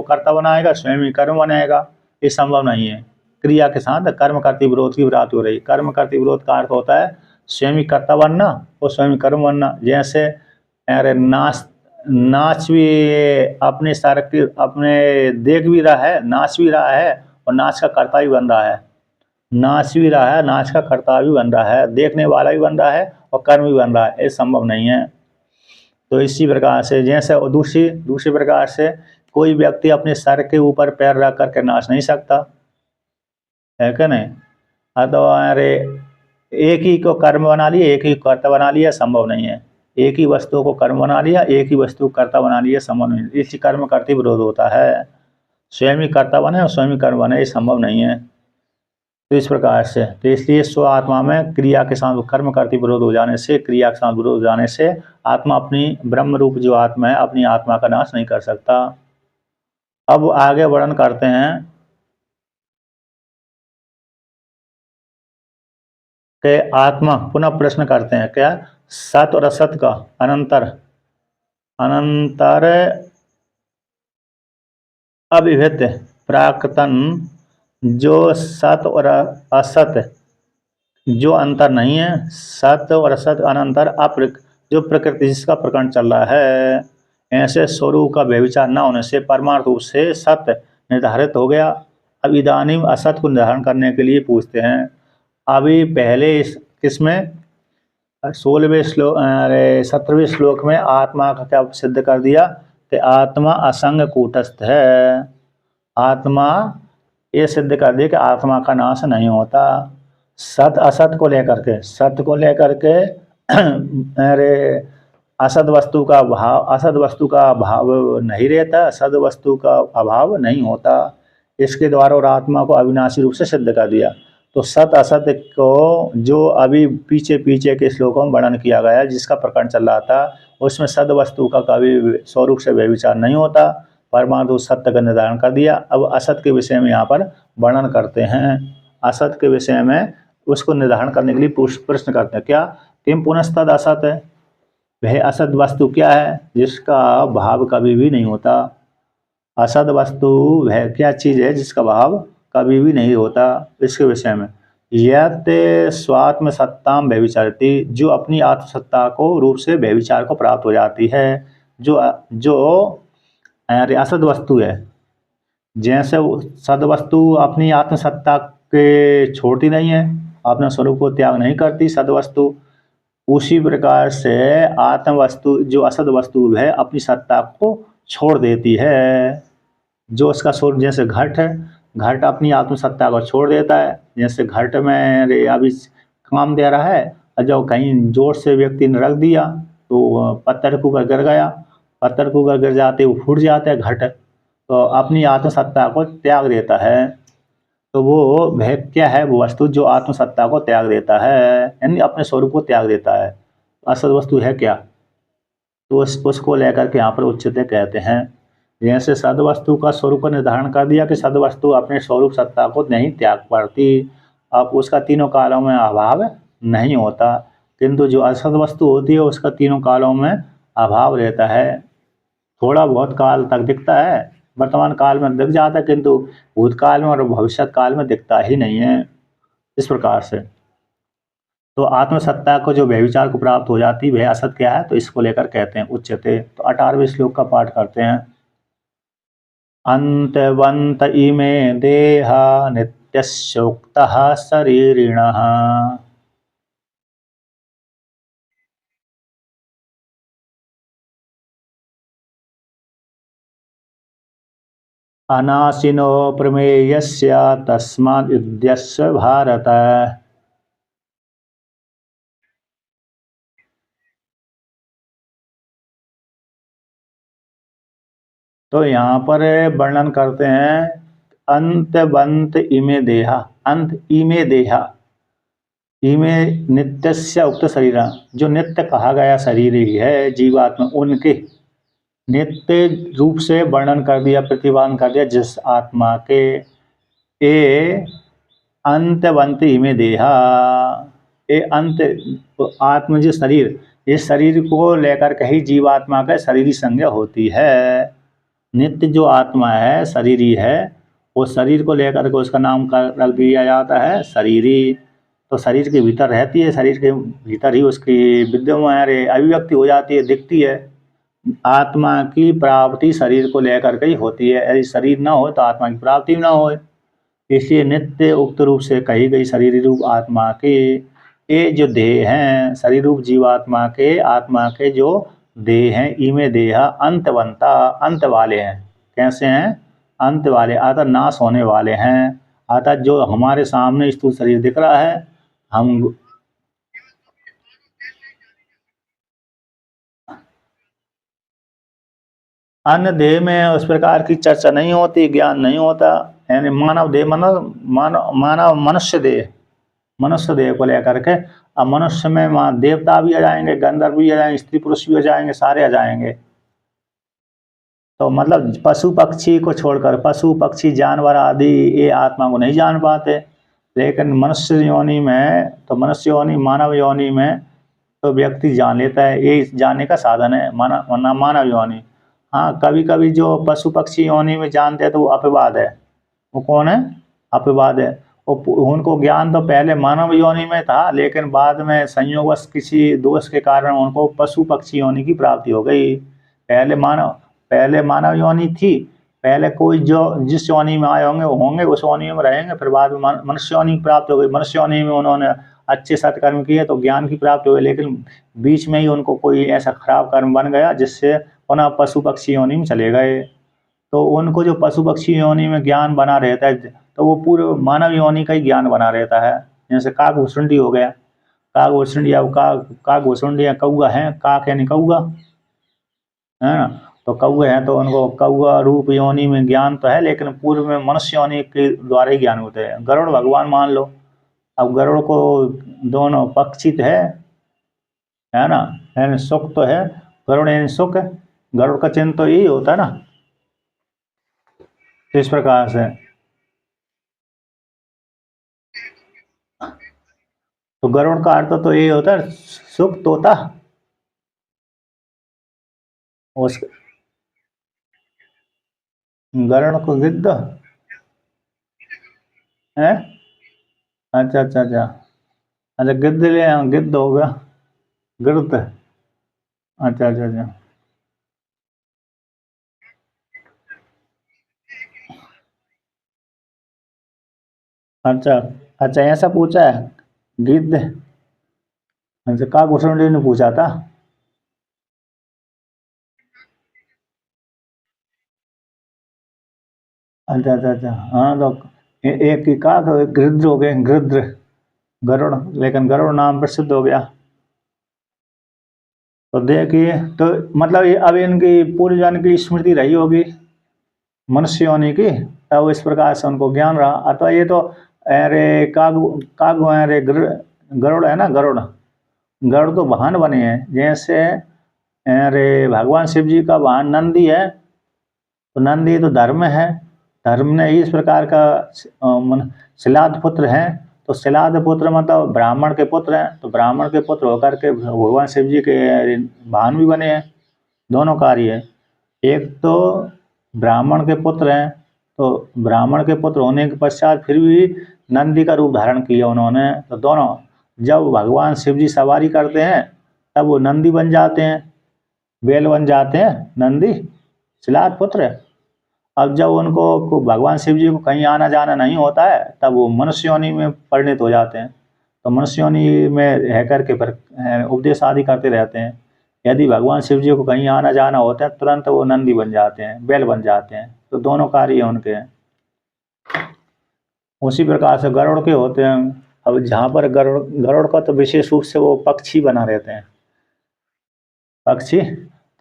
कर्ता बनाएगा, स्वयं ही कर्म बनाएगा, ये संभव नहीं है। क्रिया के साथ कर्म करती विरोध की प्राप्ति हो रही। कर्म करती विरोध का अर्थ होता है स्वयं ही कर्ता बनना और स्वयं कर्म बनना। जैसे अरे नाच भी अपने अपने देख भी रहा है, नाच भी रहा है, और नाच का कर्ता भी बन रहा है। नाच भी रहा है, नाच का कर्ता भी बन रहा है, देखने वाला भी बन रहा है, और कर्म भी बन रहा है, ये संभव नहीं है। तो इसी प्रकार से जैसे दूसरी प्रकार से कोई व्यक्ति अपने सर के ऊपर पैर रख करके नाच नहीं सकता है, क्या नहीं? तो अरे एक ही को कर्म बना लिया, एक ही कर्ता बना लिया, संभव नहीं है। एक ही वस्तु को कर्म बना लिया, एक ही वस्तु को कर्ता बना लिया, संभव नहीं। इसी कर्म करते विरोध होता है। स्वयं ही कर्ता बने और स्वयं ही कर्म बने, ये संभव नहीं है। तो इस प्रकार से, तो इसलिए स्व आत्मा में क्रिया के साथ कर्म करती विरोध हो जाने से, क्रिया के साथ विरोध हो जाने से आत्मा अपनी ब्रह्म रूप जो आत्मा है अपनी आत्मा का नाश नहीं कर सकता। अब आगे वर्णन करते हैं कि आत्मा, पुनः प्रश्न करते हैं क्या? सत और असत का अनंतर अभिव्यक्त प्राक्तन, जो सत और असत जो अंतर नहीं है, सत्य और असत्य अनंतर जो प्रकृति जिसका प्रकरण चल रहा है, ऐसे स्वरूप का व्यभिचार न होने से परमार्थ रूप से सत्य निर्धारित हो गया। अब इदानीम असत को निर्धारण करने के लिए पूछते हैं। अभी पहले किसमें 16वें श्लोक, 17वें श्लोक में आत्मा का क्या सिद्ध कर दिया कि आत्मा असंग कूटस्थ है। आत्मा ये सिद्ध कर दिया कि आत्मा का नाश नहीं होता। सत को लेकर के अरे असद वस्तु का भाव, असद वस्तु का भाव नहीं रहता, सद वस्तु का अभाव नहीं होता। इसके द्वारा और आत्मा को अविनाशी रूप से सिद्ध कर दिया। तो सत असत को जो अभी पीछे पीछे के श्लोकों में वर्णन किया गया, जिसका प्रकरण चल रहा था, उसमें सद वस्तु का कभी स्वरूप से व्यभिचार नहीं होता। परमाणु सत्य का निर्धारण कर दिया। अब असत के विषय में यहाँ पर वर्णन करते हैं। असत के विषय में उसको निर्धारण करने के लिए प्रश्न करते हैं, क्या किम पुनस्तद असत है, वह असत वस्तु क्या है जिसका भाव कभी भी नहीं होता। असद वस्तु वह क्या चीज़ है जिसका भाव कभी भी नहीं होता। इसके विषय में यत स्वात्म सत्ताम व्यभिचारती, जो अपनी आत्मसत्ता को रूप से व्यभिचार को प्राप्त हो जाती है। जो जो असद वस्तु है, जैसे सद वस्तु अपनी आत्मसत्ता के छोड़ती नहीं है, अपने स्वरूप को त्याग नहीं करती सद वस्तु, उसी प्रकार से आत्म वस्तु जो असद वस्तु है अपनी सत्ता को छोड़ देती है। जो उसका स्वरूप, जैसे घट है, घट अपनी आत्मसत्ता को छोड़ देता है। जैसे घट में रे अभी काम दे रहा है, और जब कहीं जोर से व्यक्ति ने रख दिया तो पत्थर के ऊपर गिर गया, पत्थर के ऊपर गिर जाते वो फूट जाता है घट, तो अपनी आत्मसत्ता को त्याग देता है। तो वो वह क्या है, वो वस्तु जो आत्मसत्ता को त्याग देता है, यानी अपने स्वरूप को त्याग देता है। असद वस्तु है क्या, तो उसको लेकर के यहाँ पर उच्चते कहते हैं। जैसे सद वस्तु का स्वरूप का निर्धारण कर दिया कि सद वस्तु अपने स्वरूप सत्ता को नहीं त्याग पाती, अब उसका तीनों कालों में अभाव नहीं होता। किंतु जो असद वस्तु होती है उसका तीनों कालों में अभाव रहता है। थोड़ा बहुत काल तक दिखता है, वर्तमान काल में दिख जाता है, किंतु भूतकाल में और भविष्य काल में दिखता ही नहीं है। इस प्रकार से तो आत्मसत्ता को जो व्यभिचार को प्राप्त हो जाती वह असत क्या है, तो इसको लेकर कहते हैं उच्चते। तो 18वें श्लोक का पाठ करते हैं। अंतवंत इमे देहा नित्यस्योक्तः शरीरिणः, अनाशिनो प्रमेयस्य तस्माद् युध्यस्व भारत। तो यहाँ पर वर्णन करते हैं, अंतवंत इमे देहा, अंत इमे देहा, इमे नित्यस्य उक्त शरीर, जो नित्य कहा गया शरीर ही है जीवात्मा, उनके नित्य रूप से वर्णन कर दिया, प्रतिपादन कर दिया जिस आत्मा के ए अंतवंत इमे देहा, ए अंत आत्मा जो शरीर, इस शरीर को लेकर के ही जीवात्मा का शरीरी संज्ञा होती है। नित्य जो आत्मा है शरीरी है, वो शरीर को लेकर के उसका नाम रख दिया जाता है शरीरी। तो शरीर के भीतर रहती है, शरीर के भीतर ही उसकी विद्यमान अभिव्यक्ति हो जाती है, दिखती है। आत्मा की प्राप्ति शरीर को लेकर के ही होती है, यदि शरीर ना हो तो आत्मा की प्राप्ति ना हो। इसलिए नित्य उक्त रूप से कही गई शरीर रूप आत्मा के ये जो देह हैं, शरीर रूप जीवात्मा के आत्मा के जो देह हैं, इमे देहा अंतवंता, अंत वाले हैं। कैसे हैं, अंत वाले, अतः नाश होने वाले हैं। अतः जो हमारे सामने स्थूल शरीर दिख रहा है, हम अन्य देह में उस प्रकार की चर्चा नहीं होती, ज्ञान नहीं होता। यानी मानव देह, मानव मनुष्य देह, मनुष्य देह को लेकर के, अब मनुष्य में वहाँ देवता भी आ जाएंगे, गंधर्व भी आ जाएंगे, स्त्री पुरुष भी आ जाएंगे, सारे आ जाएंगे। तो मतलब पशु पक्षी को छोड़कर, पशु पक्षी जानवर आदि ये आत्मा को नहीं जान पाते, लेकिन मनुष्य योनि में, तो मनुष्य योनि मानव योनि में तो व्यक्ति जान लेता है, ये जानने का साधन है मानव योनि। हाँ, कभी कभी जो पशु पक्षी योनि में जानते हैं तो वो अपवाद है। वो कौन है, अपवाद है। उनको ज्ञान तो पहले मानव योनि में था, लेकिन बाद में संयोगवश किसी दोष के कारण उनको पशु पक्षी योनि की प्राप्ति हो गई। पहले मानव योनि थी, पहले कोई जो जिस योनि में आए होंगे वो होंगे, उस योनि में रहेंगे, फिर बाद में मनुष्य योनि की प्राप्ति हो गई। मनुष्य योनि में उन्होंने अच्छे सत्कर्म किए तो ज्ञान की प्राप्ति हुई, लेकिन बीच में ही उनको कोई ऐसा खराब कर्म बन गया जिससे पुनः पशु पक्षी योनि में चले गए। तो उनको जो पशु पक्षी योनि में ज्ञान बना रहता है, तो वो पूरे मानव योनि का ही ज्ञान बना रहता है। जैसे काक भुसुंडी हो गया, काग भुसुंडी, अब काग भुसुंडी या कौआ है, काक यानी कौआ है ना। तो कौए हैं तो उनको कौआ रूप योनि में ज्ञान तो है, लेकिन पूर्व में मनुष्य योनि के द्वारा ही ज्ञान होते हैं। गरुड़ भगवान मान लो, अब गरुड़ को दोनों पक्षी तो है ना, यानी सुख तो है, गरुड़ यानी सुख है, गरुड़ का चिन्ह तो यही होता है ना। इस प्रकार से तो गरुड़ का अर्थ तो यही होता है, सुख तोता। उस गरुड़ को गिद्ध है। अच्छा अच्छा अच्छा, अच्छा गिद्ध ले, गिद्ध हो गया, गिरद। अच्छा अच्छा अच्छा, अच्छा अच्छा, ऐसा पूछा है गिद्ध। अच्छा, काकभूषुंडी ने पूछा था। अच्छा अच्छा अच्छा, हाँ तो एक की काक, गृध्र हो गए, गृध्र गरुड़, लेकिन गरुड़ नाम प्रसिद्ध हो गया। तो देखिए, तो मतलब ये अब इनकी पूर्व जन्म की स्मृति रही होगी मनुष्य योनि की, तब इस प्रकार से उनको ज्ञान रहा। अथवा ये तो अरे काग, काग अरे गरुड़ है ना, गरुड़, गरुड़ तो वाहन बने हैं। जैसे अरे भगवान शिव जी का वाहन नंदी है, तो नंदी तो धर्म है, धर्म ने ही इस प्रकार का शिलाद पुत्र हैं। तो शिलाद पुत्र मतलब ब्राह्मण के पुत्र हैं, तो ब्राह्मण के पुत्र होकर के भगवान शिव जी के वाहन भी बने हैं। दोनों कार्य है, एक तो ब्राह्मण के पुत्र हैं, तो ब्राह्मण के पुत्र होने के पश्चात फिर भी नंदी का रूप धारण किया उन्होंने। तो दोनों, जब भगवान शिव जी सवारी करते हैं तब वो नंदी बन जाते हैं, बैल बन जाते हैं नंदी, शिलाद पुत्र। अब जब उनको भगवान शिव जी को कहीं आना जाना नहीं होता है, तब वो मनुष्य योनि में परिणित हो जाते हैं। तो मनुष्य योनि में रह करके फिर उपदेश आदि करते रहते हैं। यदि भगवान शिव जी को कहीं आना जाना होता है, तुरंत वो नंदी बन जाते हैं, बैल बन जाते हैं। तो दोनों कार्य उनके हैं। उसी प्रकार से गरुड़ के होते हैं। अब जहाँ पर गरुड़, गरुड़ का तो विशेष रूप से वो पक्षी बना रहते हैं, पक्षी।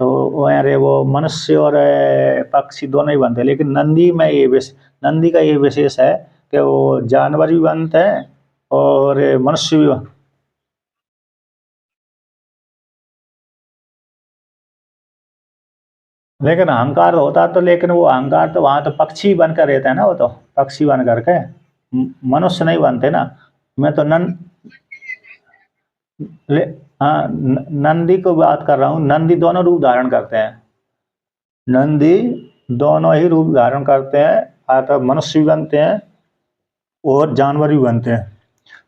तो वो अरे वो मनुष्य और पक्षी दोनों ही बनते हैं, लेकिन नंदी में ये नंदी का ये विशेष है कि वो जानवर भी बनते हैं और मनुष्य भी लेकिन अहंकार होता तो, लेकिन वो अहंकार तो वहाँ तो पक्षी बनकर रहता है ना, वो तो पक्षी बन करके मनुष्य नहीं बनते ना। मैं तो ले, हाँ नंदी को बात कर रहा हूँ, नंदी दोनों रूप धारण करते हैं, नंदी दोनों ही रूप धारण करते हैं, अर्थात मनुष्य भी बनते हैं और जानवर भी बनते हैं।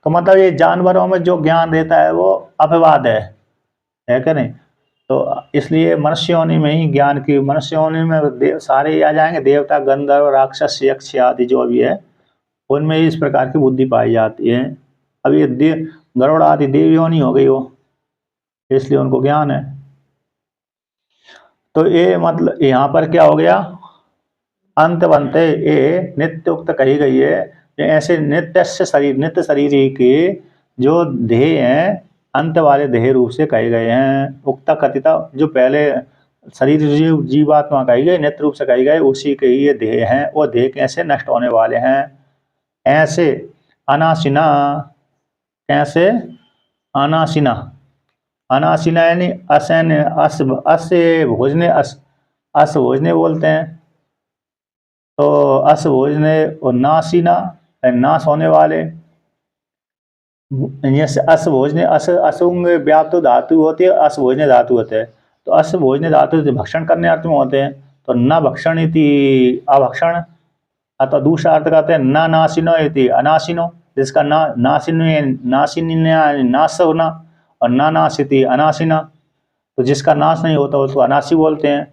तो मतलब ये जानवरों में जो ज्ञान रहता है वो अपवाद है कि नहीं। तो इसलिए मनुष्य योनि में ही ज्ञान की, मनुष्य योनि में सारे ही आ जाएंगे, देवता गंधर्व राक्षस यक्ष आदि जो भी है, उनमें इस प्रकार की बुद्धि पाई जाती है। अब ये गरुड़ आदि देव योनि हो गई वो, इसलिए उनको ज्ञान है। तो ये मतलब यहाँ पर क्या हो गया, अंत बनते ये नित्य उक्त कही गई है। ऐसे नित्य से शरीर, नित्य शरीर ही के जो देह हैं, अंत वाले देह रूप से कहे गए हैं। उक्ता कथिता, जो पहले शरीर जीवात्मा कही गई, नित्य रूप से कही गए, उसी के ही ये देह हैं। वो देह कैसे नष्ट होने वाले हैं, ऐसे अनासिना, कैसे अनासिना, अनासिना यानी असैन, अस, अस भोजने, अस भोजने बोलते हैं। तो अस भोजने और नासीना, नाश होने वाले। जैसे अस भोजने, अस असुंग व्याप्त धातु होती है, अस भोजने धातु होते हैं। तो अस भोजने धातु से भक्षण करने अर्थ में होते हैं। तो न भक्षण इति अभक्षण, अथवा दूसरा अर्थ करते हैं न नासिनो इति अनासिनो, जिसका ना नासिन, नासिन नाश होना, और ना नासिति अनासिना, तो जिसका नाश नहीं होता उसको अनासी बोलते हैं।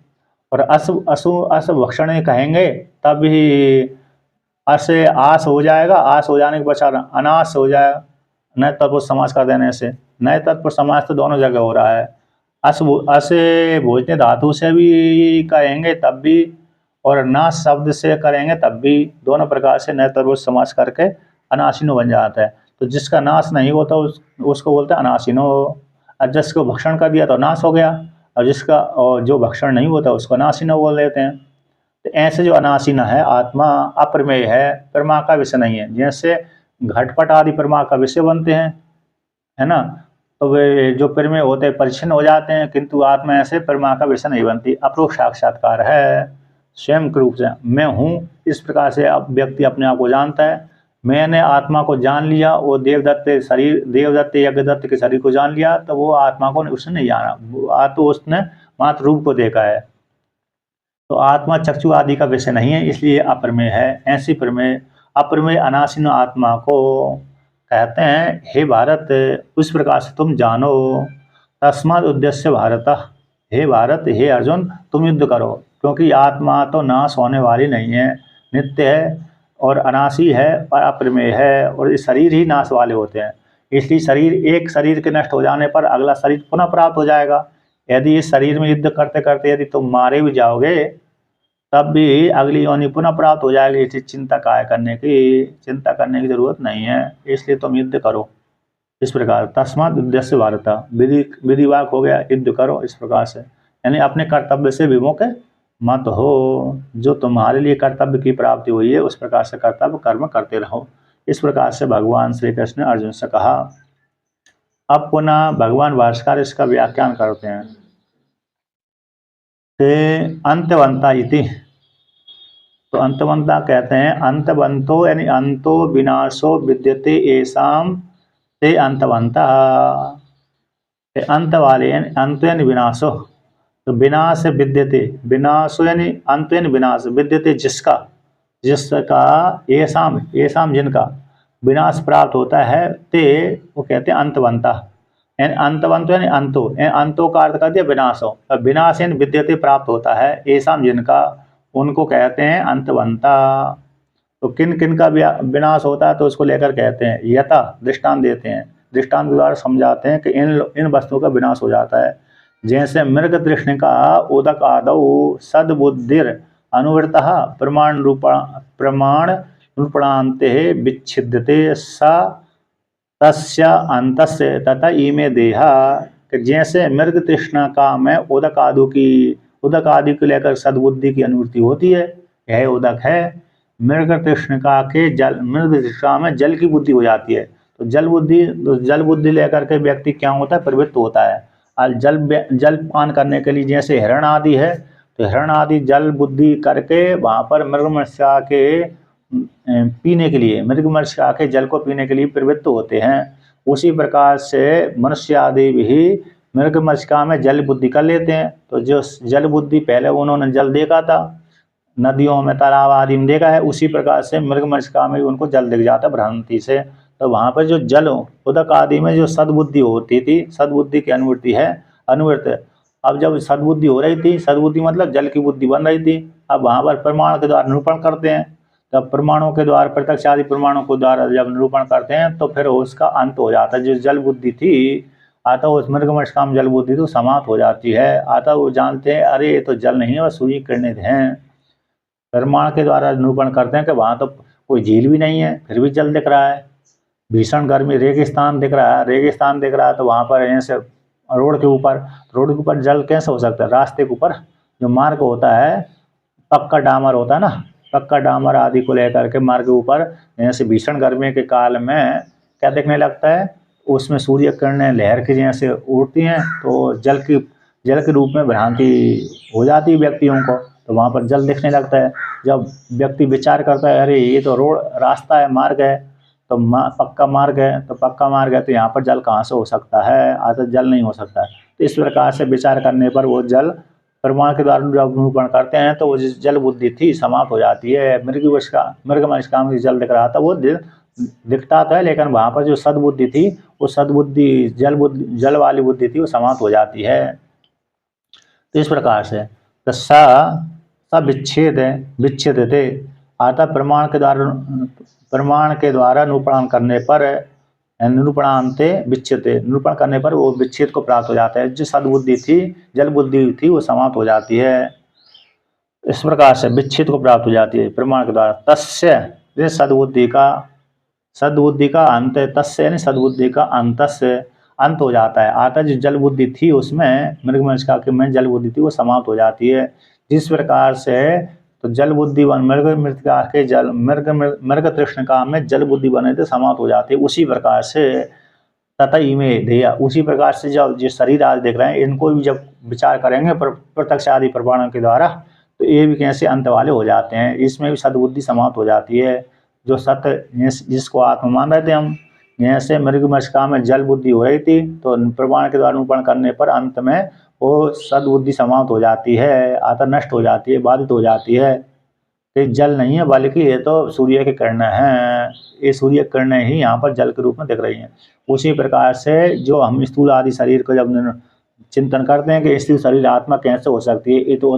और अस असु अस भक्षण कहेंगे तब ही अस आस हो जाएगा, आस हो जाने के पश्चात अनास हो जाएगा, नए तत्पुरुष समास कर देने से। नए तत्पुरुष समास तो दोनों जगह हो रहा है, अस अस भोजने धातु से भी कहेंगे तब भी, और नाश शब्द से करेंगे तब भी, दोनों प्रकार से नए तत्पुरुष समास करके अनासिनो बन जाता है। तो जिसका नाश नहीं होता उसको बोलते हैं अनाशिनो। और जिसको भक्षण कर दिया तो नाश हो गया, और जो भक्षण नहीं होता उसको अनाशिनो बोल देते हैं। तो ऐसे जो अनाशिना है आत्मा अप्रमेय है, प्रमा का विषय नहीं है। जैसे घटपट आदि प्रमा का विषय बनते हैं, है ना, तो वे जो प्रमेय होते हैं परिच्छिन्न हो जाते हैं, किंतु आत्मा ऐसे प्रमा का विषय नहीं बनती, अपरोक्ष साक्षात्कार है। स्वयं के रूप से मैं हूँ, इस प्रकार से अब व्यक्ति अपने आप को जानता है। मैंने आत्मा को जान लिया, वो देवदत्त यज्ञदत्त के शरीर को जान लिया, तो वो आत्मा को उसने नहीं जाना, तो उसने मात्र रूप को देखा है। तो आत्मा चक्षु आदि का विषय नहीं है, इसलिए अप्रमेय है। ऐसी अप्रमेय अनासीन आत्मा को कहते हैं। हे भारत, उस प्रकार से तुम जानो। तस्माद उद्देश्य भारत, हे भारत, हे अर्जुन, तुम युद्ध करो, क्योंकि आत्मा तो नाश होने वाली नहीं है, नित्य है और अनाशी है और अप्रमेय है, और इस शरीर ही नाश वाले होते हैं। इसलिए एक शरीर के नष्ट हो जाने पर अगला शरीर पुनः प्राप्त हो जाएगा। यदि इस शरीर में युद्ध करते करते यदि तुम मारे भी जाओगे, तब भी अगली योनि पुनः प्राप्त हो जाएगी। इसी चिंता करने की जरूरत नहीं है, इसलिए तुम युद्ध करो। इस प्रकार तस्मात् उद्देश्य भारत, विधिवाक हो गया, युद्ध करो इस प्रकार से, यानी अपने कर्तव्य से विमुख मत हो। जो तुम्हारे लिए कर्तव्य की प्राप्ति हुई है उस प्रकार से कर्तव्य कर्म करते रहो। इस प्रकार से भगवान श्री कृष्ण ने अर्जुन से कहा। अब पुनः भगवान भाष्यकार इसका व्याख्यान करते हैं। अंतवंता इति, तो अंतवंता कहते हैं अंतवंतो यानी अंतो विनाशो विद्यते येषाम ते अंतवंता। अंत वाले यानी अंत यानी विनाशो, तो विनाश विद्यते, विनाशो यानी अंत यानी विनाश, विद्यते जिसका येषाम जिनका विनाश प्राप्त होता है, ते वो कहते हैं अंतवंता। यानी अंतवंतो यानी अंतो का अर्थ कर दिया विनाश हो, विनाश यानी विद्यते प्राप्त होता है, येषाम जिनका, उनको कहते हैं अंतवंता। तो किन किन का विनाश होता है तो उसको लेकर कहते हैं यथा, दृष्टांत देते हैं, दृष्टांत द्वारा समझाते हैं कि इन वस्तुओं का विनाश हो जाता है। जैसे मृग तृष्ण का उदक आदौ सद्बुद्धिर अनुवृतः प्रमाण रूपणान्ते विच्छिद्यते स तस्य अंतस्य तथा इमे देहा। जैसे मृग तृष्णा का में उदक आदि को लेकर सद्बुद्धि की अनुवृत्ति होती है, यह उदक है। मृग तृष्णा के मृग तृष्णा में जल की बुद्धि हो जाती है, तो जल बुद्धि लेकर के व्यक्ति क्या होता है, प्रवृत्त होता है। और जल पान करने के लिए जैसे हिरण आदि है, तो हिरण आदि जल बुद्धि करके वहाँ पर मृगमर्षा के पीने के लिए, मृगमर्षा के जल को पीने के लिए प्रवृत्त होते हैं। उसी प्रकार से मनुष्य आदि भी मृगमर्षा में जल बुद्धि कर लेते हैं। तो जो जल बुद्धि पहले उन्होंने जल देखा था, नदियों में तालाब आदि में देखा है, उसी प्रकार से मृगमर्षा में भी उनको जल दिख जाता भ्रांति से। तो वहाँ पर जो जल उदक आदि में जो सद्बुद्धि होती थी, सद्बुद्धि की अनुवृत्ति है, अनुवृत्त। अब जब सद्बुद्धि हो रही थी, सद्बुद्धि मतलब जल की बुद्धि बन रही थी, अब वहाँ पर प्रमाण के द्वारा निरूपण करते हैं। तब प्रमाणों के द्वारा, प्रत्यक्ष आदि प्रमाणों के द्वारा जब निरूपण करते हैं तो फिर उसका अंत हो जाता है। जो जल बुद्धि थी आता उस मृगमर्षा में जल बुद्धि तो समाप्त हो जाती है। आता वो जानते हैं अरे ये तो जल नहीं है, वह सूर्य किरणें हैं। प्रमाण के द्वारा निरूपण करते हैं कि वहाँ तो कोई झील भी नहीं है, फिर भी जल दिख रहा है। भीषण गर्मी, रेगिस्तान दिख रहा है, तो वहाँ पर ऐसे रोड के ऊपर जल कैसे हो सकता है। रास्ते के ऊपर जो मार्ग होता है, पक्का डामर होता है ना, पक्का डामर आदि को लेकर के मार्ग के ऊपर जैसे भीषण गर्मी के काल में क्या देखने लगता है, उसमें सूर्य किरणें लहर की जैसे उड़ती हैं, तो जल के रूप में भ्रांति हो जाती है व्यक्तियों को, तो वहाँ पर जल दिखने लगता है। जब व्यक्ति विचार करता है अरे ये तो रास्ता है, मार्ग है, तो पक्का मार्ग है, तो यहाँ पर जल कहाँ से हो सकता है, आता जल नहीं हो सकता है। तो इस प्रकार से विचार करने पर वो जल प्रमाण के द्वारा जब निरूपण करते हैं तो वो जल बुद्धि थी समाप्त हो जाती है। मृगमर्षा में जल दिख रहा था, वो दिखता था, लेकिन वहाँ पर जो सद्बुद्धि थी, वो सद्बुद्धि जल वाली बुद्धि थी, वो समाप्त हो जाती है। तो इस प्रकार से तो विच्छेद थे आता प्रमाण के द्वारा निरूपण करने पर, निरूपणान्ते विच्छेदे, निरूपण करने पर वो विच्छेद को प्राप्त हो जाता है। जो सद्बुद्धि थी, जल बुद्धि थी, वो समाप्त हो जाती है। इस प्रकार से विच्छेद को प्राप्त हो जाती है प्रमाण के द्वारा। तस्य सद्बुद्धि का सद्बुद्धि का अंत तस्य यानी सद्बुद्धि का अंतस्य अंत हो जाता है। आता जो जल बुद्धि थी उसमें मृग मृषिका के में जल बुद्धि थी वो समाप्त हो जाती है। जिस प्रकार से तो जल बुद्धि बन मृग मृतिका के जल मृग तृष्णिका में जल बुद्धि बने थे समाप्त हो जाती है। उसी प्रकार से ततई में ध्येय उसी प्रकार से जब जो शरीर आदि देख रहे हैं इनको भी जब विचार करेंगे प्रत्यक्ष आदि प्रमाणों के द्वारा तो ये भी कैसे अंत वाले हो जाते हैं। इसमें भी सद्बुद्धि समाप्त हो जाती है। जो सत्य जिसको आत्मा मान रहे थे हम, जैसे मृग मृषिका में जल बुद्धि हो रही थी तो प्रमाण के द्वारा निरूपण करने पर अंत में वो सद्बुद्धि समाप्त हो जाती है, आत्मा नष्ट हो जाती है, बाधित हो जाती है। ये जल नहीं है बल्कि ये तो सूर्य की किरणें हैं। ये सूर्य की किरणें ही यहाँ पर जल के रूप में दिख रही हैं। उसी प्रकार से जो हम स्थूल आदि शरीर को जब चिंतन करते हैं कि स्थूल शरीर आत्मा कैसे हो सकती है, ये तो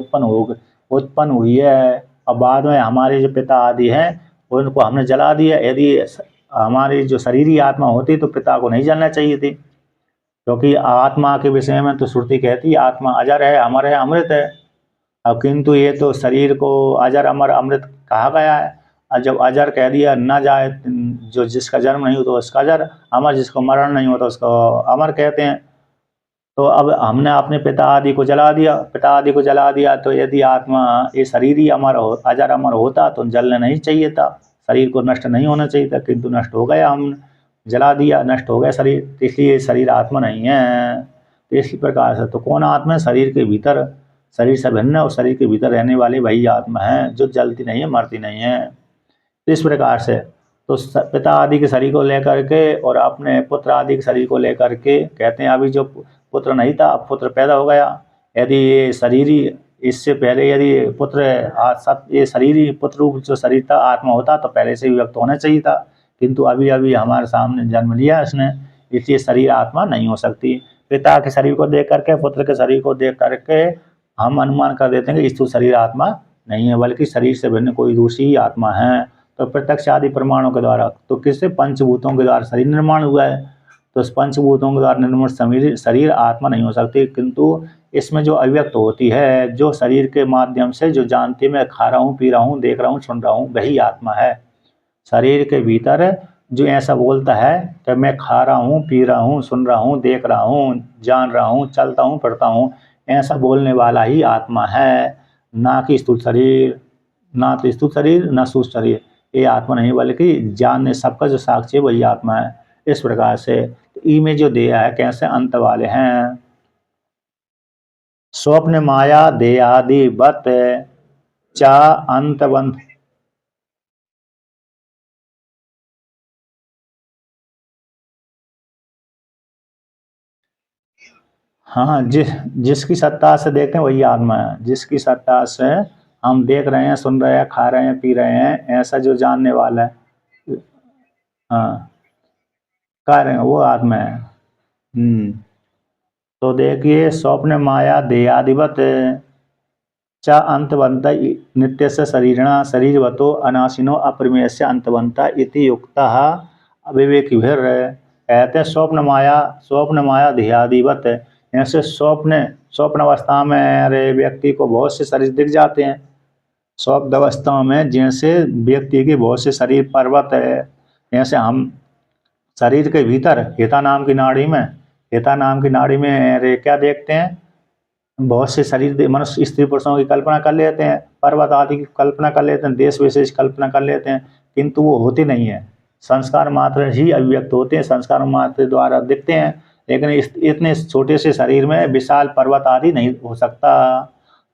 उत्पन्न हुई है और बाद में हमारे जो पिता आदि हैं उनको हमने जला दिया। यदि हमारी जो शरीरी आत्मा होती तो पिता को नहीं जलना चाहिए थी, क्योंकि आत्मा के विषय में तो श्रुति कहती है आत्मा अजर है, अमर है, अमृत है। अब किंतु ये तो शरीर को अजर अमर अमृत कहा गया है और जब अजर कह दिया न जाए, जो जिसका जन्म नहीं होता उसका अजर, अमर जिसको मरण नहीं होता उसको अमर कहते हैं। तो अब हमने अपने पिता आदि को जला दिया तो यदि आत्मा ये शरीर ही अमर हो अजर अमर होता तो जलना नहीं चाहिए था, शरीर को नष्ट नहीं होना चाहिए था, किंतु नष्ट हो गया, हमने जला दिया, नष्ट हो गया शरीर, तो इसलिए शरीर आत्मा नहीं है। तो इसी प्रकार से तो कौन आत्मा है? शरीर के भीतर, शरीर से भिन्न और शरीर के भीतर रहने वाली वही आत्मा है जो जलती नहीं है, मरती नहीं है। तो इस प्रकार से तो पिता आदि के शरीर को लेकर के और अपने पुत्र आदि के शरीर को लेकर के कहते हैं अभी जो पुत्र नहीं था अब पुत्र पैदा हो गया। यदि ये शरीरी इससे पहले यदि पुत्र सब ये शरीरी पुत्र रूप जो शरीर था आत्मा होता तो पहले से ही व्यक्त होना चाहिए था, किंतु अभी अभी हमारे सामने जन्म लिया इसने, इसलिए शरीर आत्मा नहीं हो सकती। पिता के शरीर को देख करके पुत्र के शरीर को देख करके हम अनुमान कर देते हैं कि स्थूल शरीर आत्मा नहीं है बल्कि शरीर से भिन्न कोई दूसरी ही आत्मा है। तो प्रत्यक्ष आदि प्रमाणों के द्वारा तो किससे पंचभूतों के द्वारा शरीर निर्माण हुआ है, तो इस पंचभूतों के द्वारा निर्मित शरीर आत्मा नहीं हो सकती, किंतु इसमें जो अव्यक्त होती है जो शरीर के माध्यम से जो जानती मैं खा रहा हूँ, पी रहा हूँ, देख रहा हूँ, सुन रहा हूँ, वही आत्मा है। शरीर के भीतर जो ऐसा बोलता है कि मैं खा रहा हूँ, पी रहा हूँ, सुन रहा हूँ, देख रहा हूँ, जान रहा हूँ, चलता हूँ, फिरता हूँ, ऐसा बोलने वाला ही आत्मा है, ना कि स्थूल शरीर, ना तो स्थूल शरीर ना सूक्ष्म शरीर। ये आत्मा नहीं बल्कि जानने सबका जो साक्षी है वही आत्मा है। इस प्रकार से तो ई में जो दिया है कैसे अंत वाले हैं। स्वप्न माया देहादिवत चा अंतवंत। हाँ, जिसकी सत्ता से देखते हैं वही आत्मा है। जिसकी सत्ता से हम देख रहे हैं, सुन रहे हैं, खा रहे हैं, पी रहे हैं, ऐसा जो जानने वाला है, हाँ, कह रहे हैं वो आत्मा है। तो देखिए स्वप्न माया देहादिवत च अंतवंत नित्य से शरीरणा शरीरवतो अनाशिनो अप्रमेयस्य अंतवंता इति युक्तः अविवेकिभिर। कहते हैं स्वप्न माया देहादिवत, ऐसे स्वप्न अवस्था में अरे व्यक्ति को बहुत से शरीर दिख जाते हैं। स्वप्न अवस्था में जैसे व्यक्ति के बहुत से शरीर पर्वत है, जैसे हम शरीर के भीतर हिता नाम की नाड़ी में अरे क्या देखते हैं, बहुत से शरीर मनुष्य स्त्री पुरुषों की कल्पना कर लेते हैं, पर्वत आदि की कल्पना कर लेते हैं, देश विशेष कल्पना कर लेते हैं, किंतु वो होती नहीं है। संस्कार मात्र ही अभिव्यक्त होते हैं, संस्कार मात्र द्वारा दिखते हैं, लेकिन इतने छोटे से शरीर में विशाल पर्वत आदि नहीं हो सकता।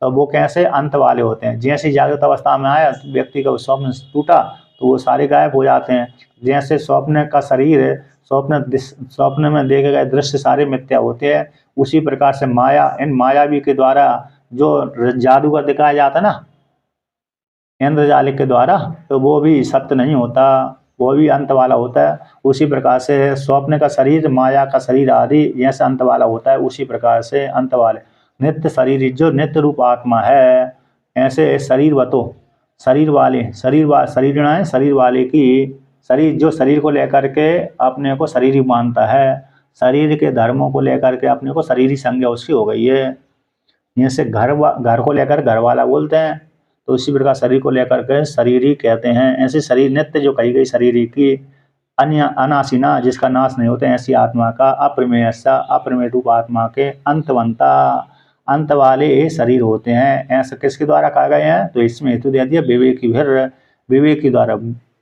तो वो कैसे अंत वाले होते हैं। जैसे जागृत अवस्था में आया व्यक्ति का स्वप्न टूटा तो वो सारे गायब हो जाते हैं। जैसे स्वप्न का शरीर है, स्वप्न में देखे गए दृश्य सारे मिथ्या होते हैं, उसी प्रकार से माया, इन मायावी के द्वारा जो जादूगर दिखाया जाता है ना इंद्रजालिक के द्वारा, तो वो भी सत्य नहीं होता, वो भी अंत वाला होता है। उसी प्रकार से स्वप्न का शरीर, माया का शरीर आदि जैसे अंत वाला होता है, उसी प्रकार से अंत वाले नित्य शरीर जो नित्य रूप आत्मा है, ऐसे शरीर वाले शरीर वाले की शरीर जो शरीर को लेकर के अपने को शरीर ही मानता है, शरीर के धर्मों को लेकर के अपने को शरीर ही संज्ञा उसकी हो गई है। जैसे घर को लेकर घर वाला बोलते हैं, तो उसी प्रकार शरीर को लेकर के शरीर ही कहते हैं। ऐसे शरीर नित्य जो कही गई शरीर की अन्य अनासीना जिसका नाश नहीं होते ऐसी आत्मा का अप्रमेय अप्रमेय रूप आत्मा के अंतवंता अंत वाले ये शरीर होते हैं। ऐसा किसके द्वारा कहा गए हैं? तो इसमें हेतु दे दिया विवेकी विवेकी द्वारा।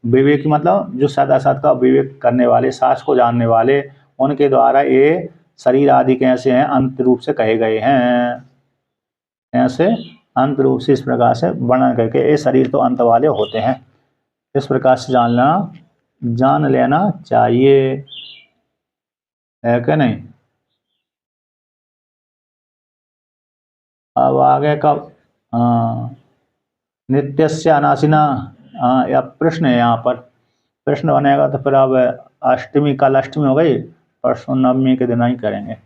विवेकी मतलब जो सदा सत का विवेक करने वाले, शास्त्र को जानने वाले, उनके द्वारा ये शरीर आदि कैसे हैं अंत रूप से कहे गए हैं। ऐसे अंत रूप से इस प्रकार से वर्णन करके ये शरीर तो अंत वाले होते हैं, इस प्रकार से जान लेना चाहिए, है क्या नहीं। अब आगे का नित्यस्य अनाशिना, या प्रश्न है यहाँ पर, प्रश्न बनेगा तो फिर अब अष्टमी, कल अष्टमी हो गई, परसों नवमी के दिन ही करेंगे।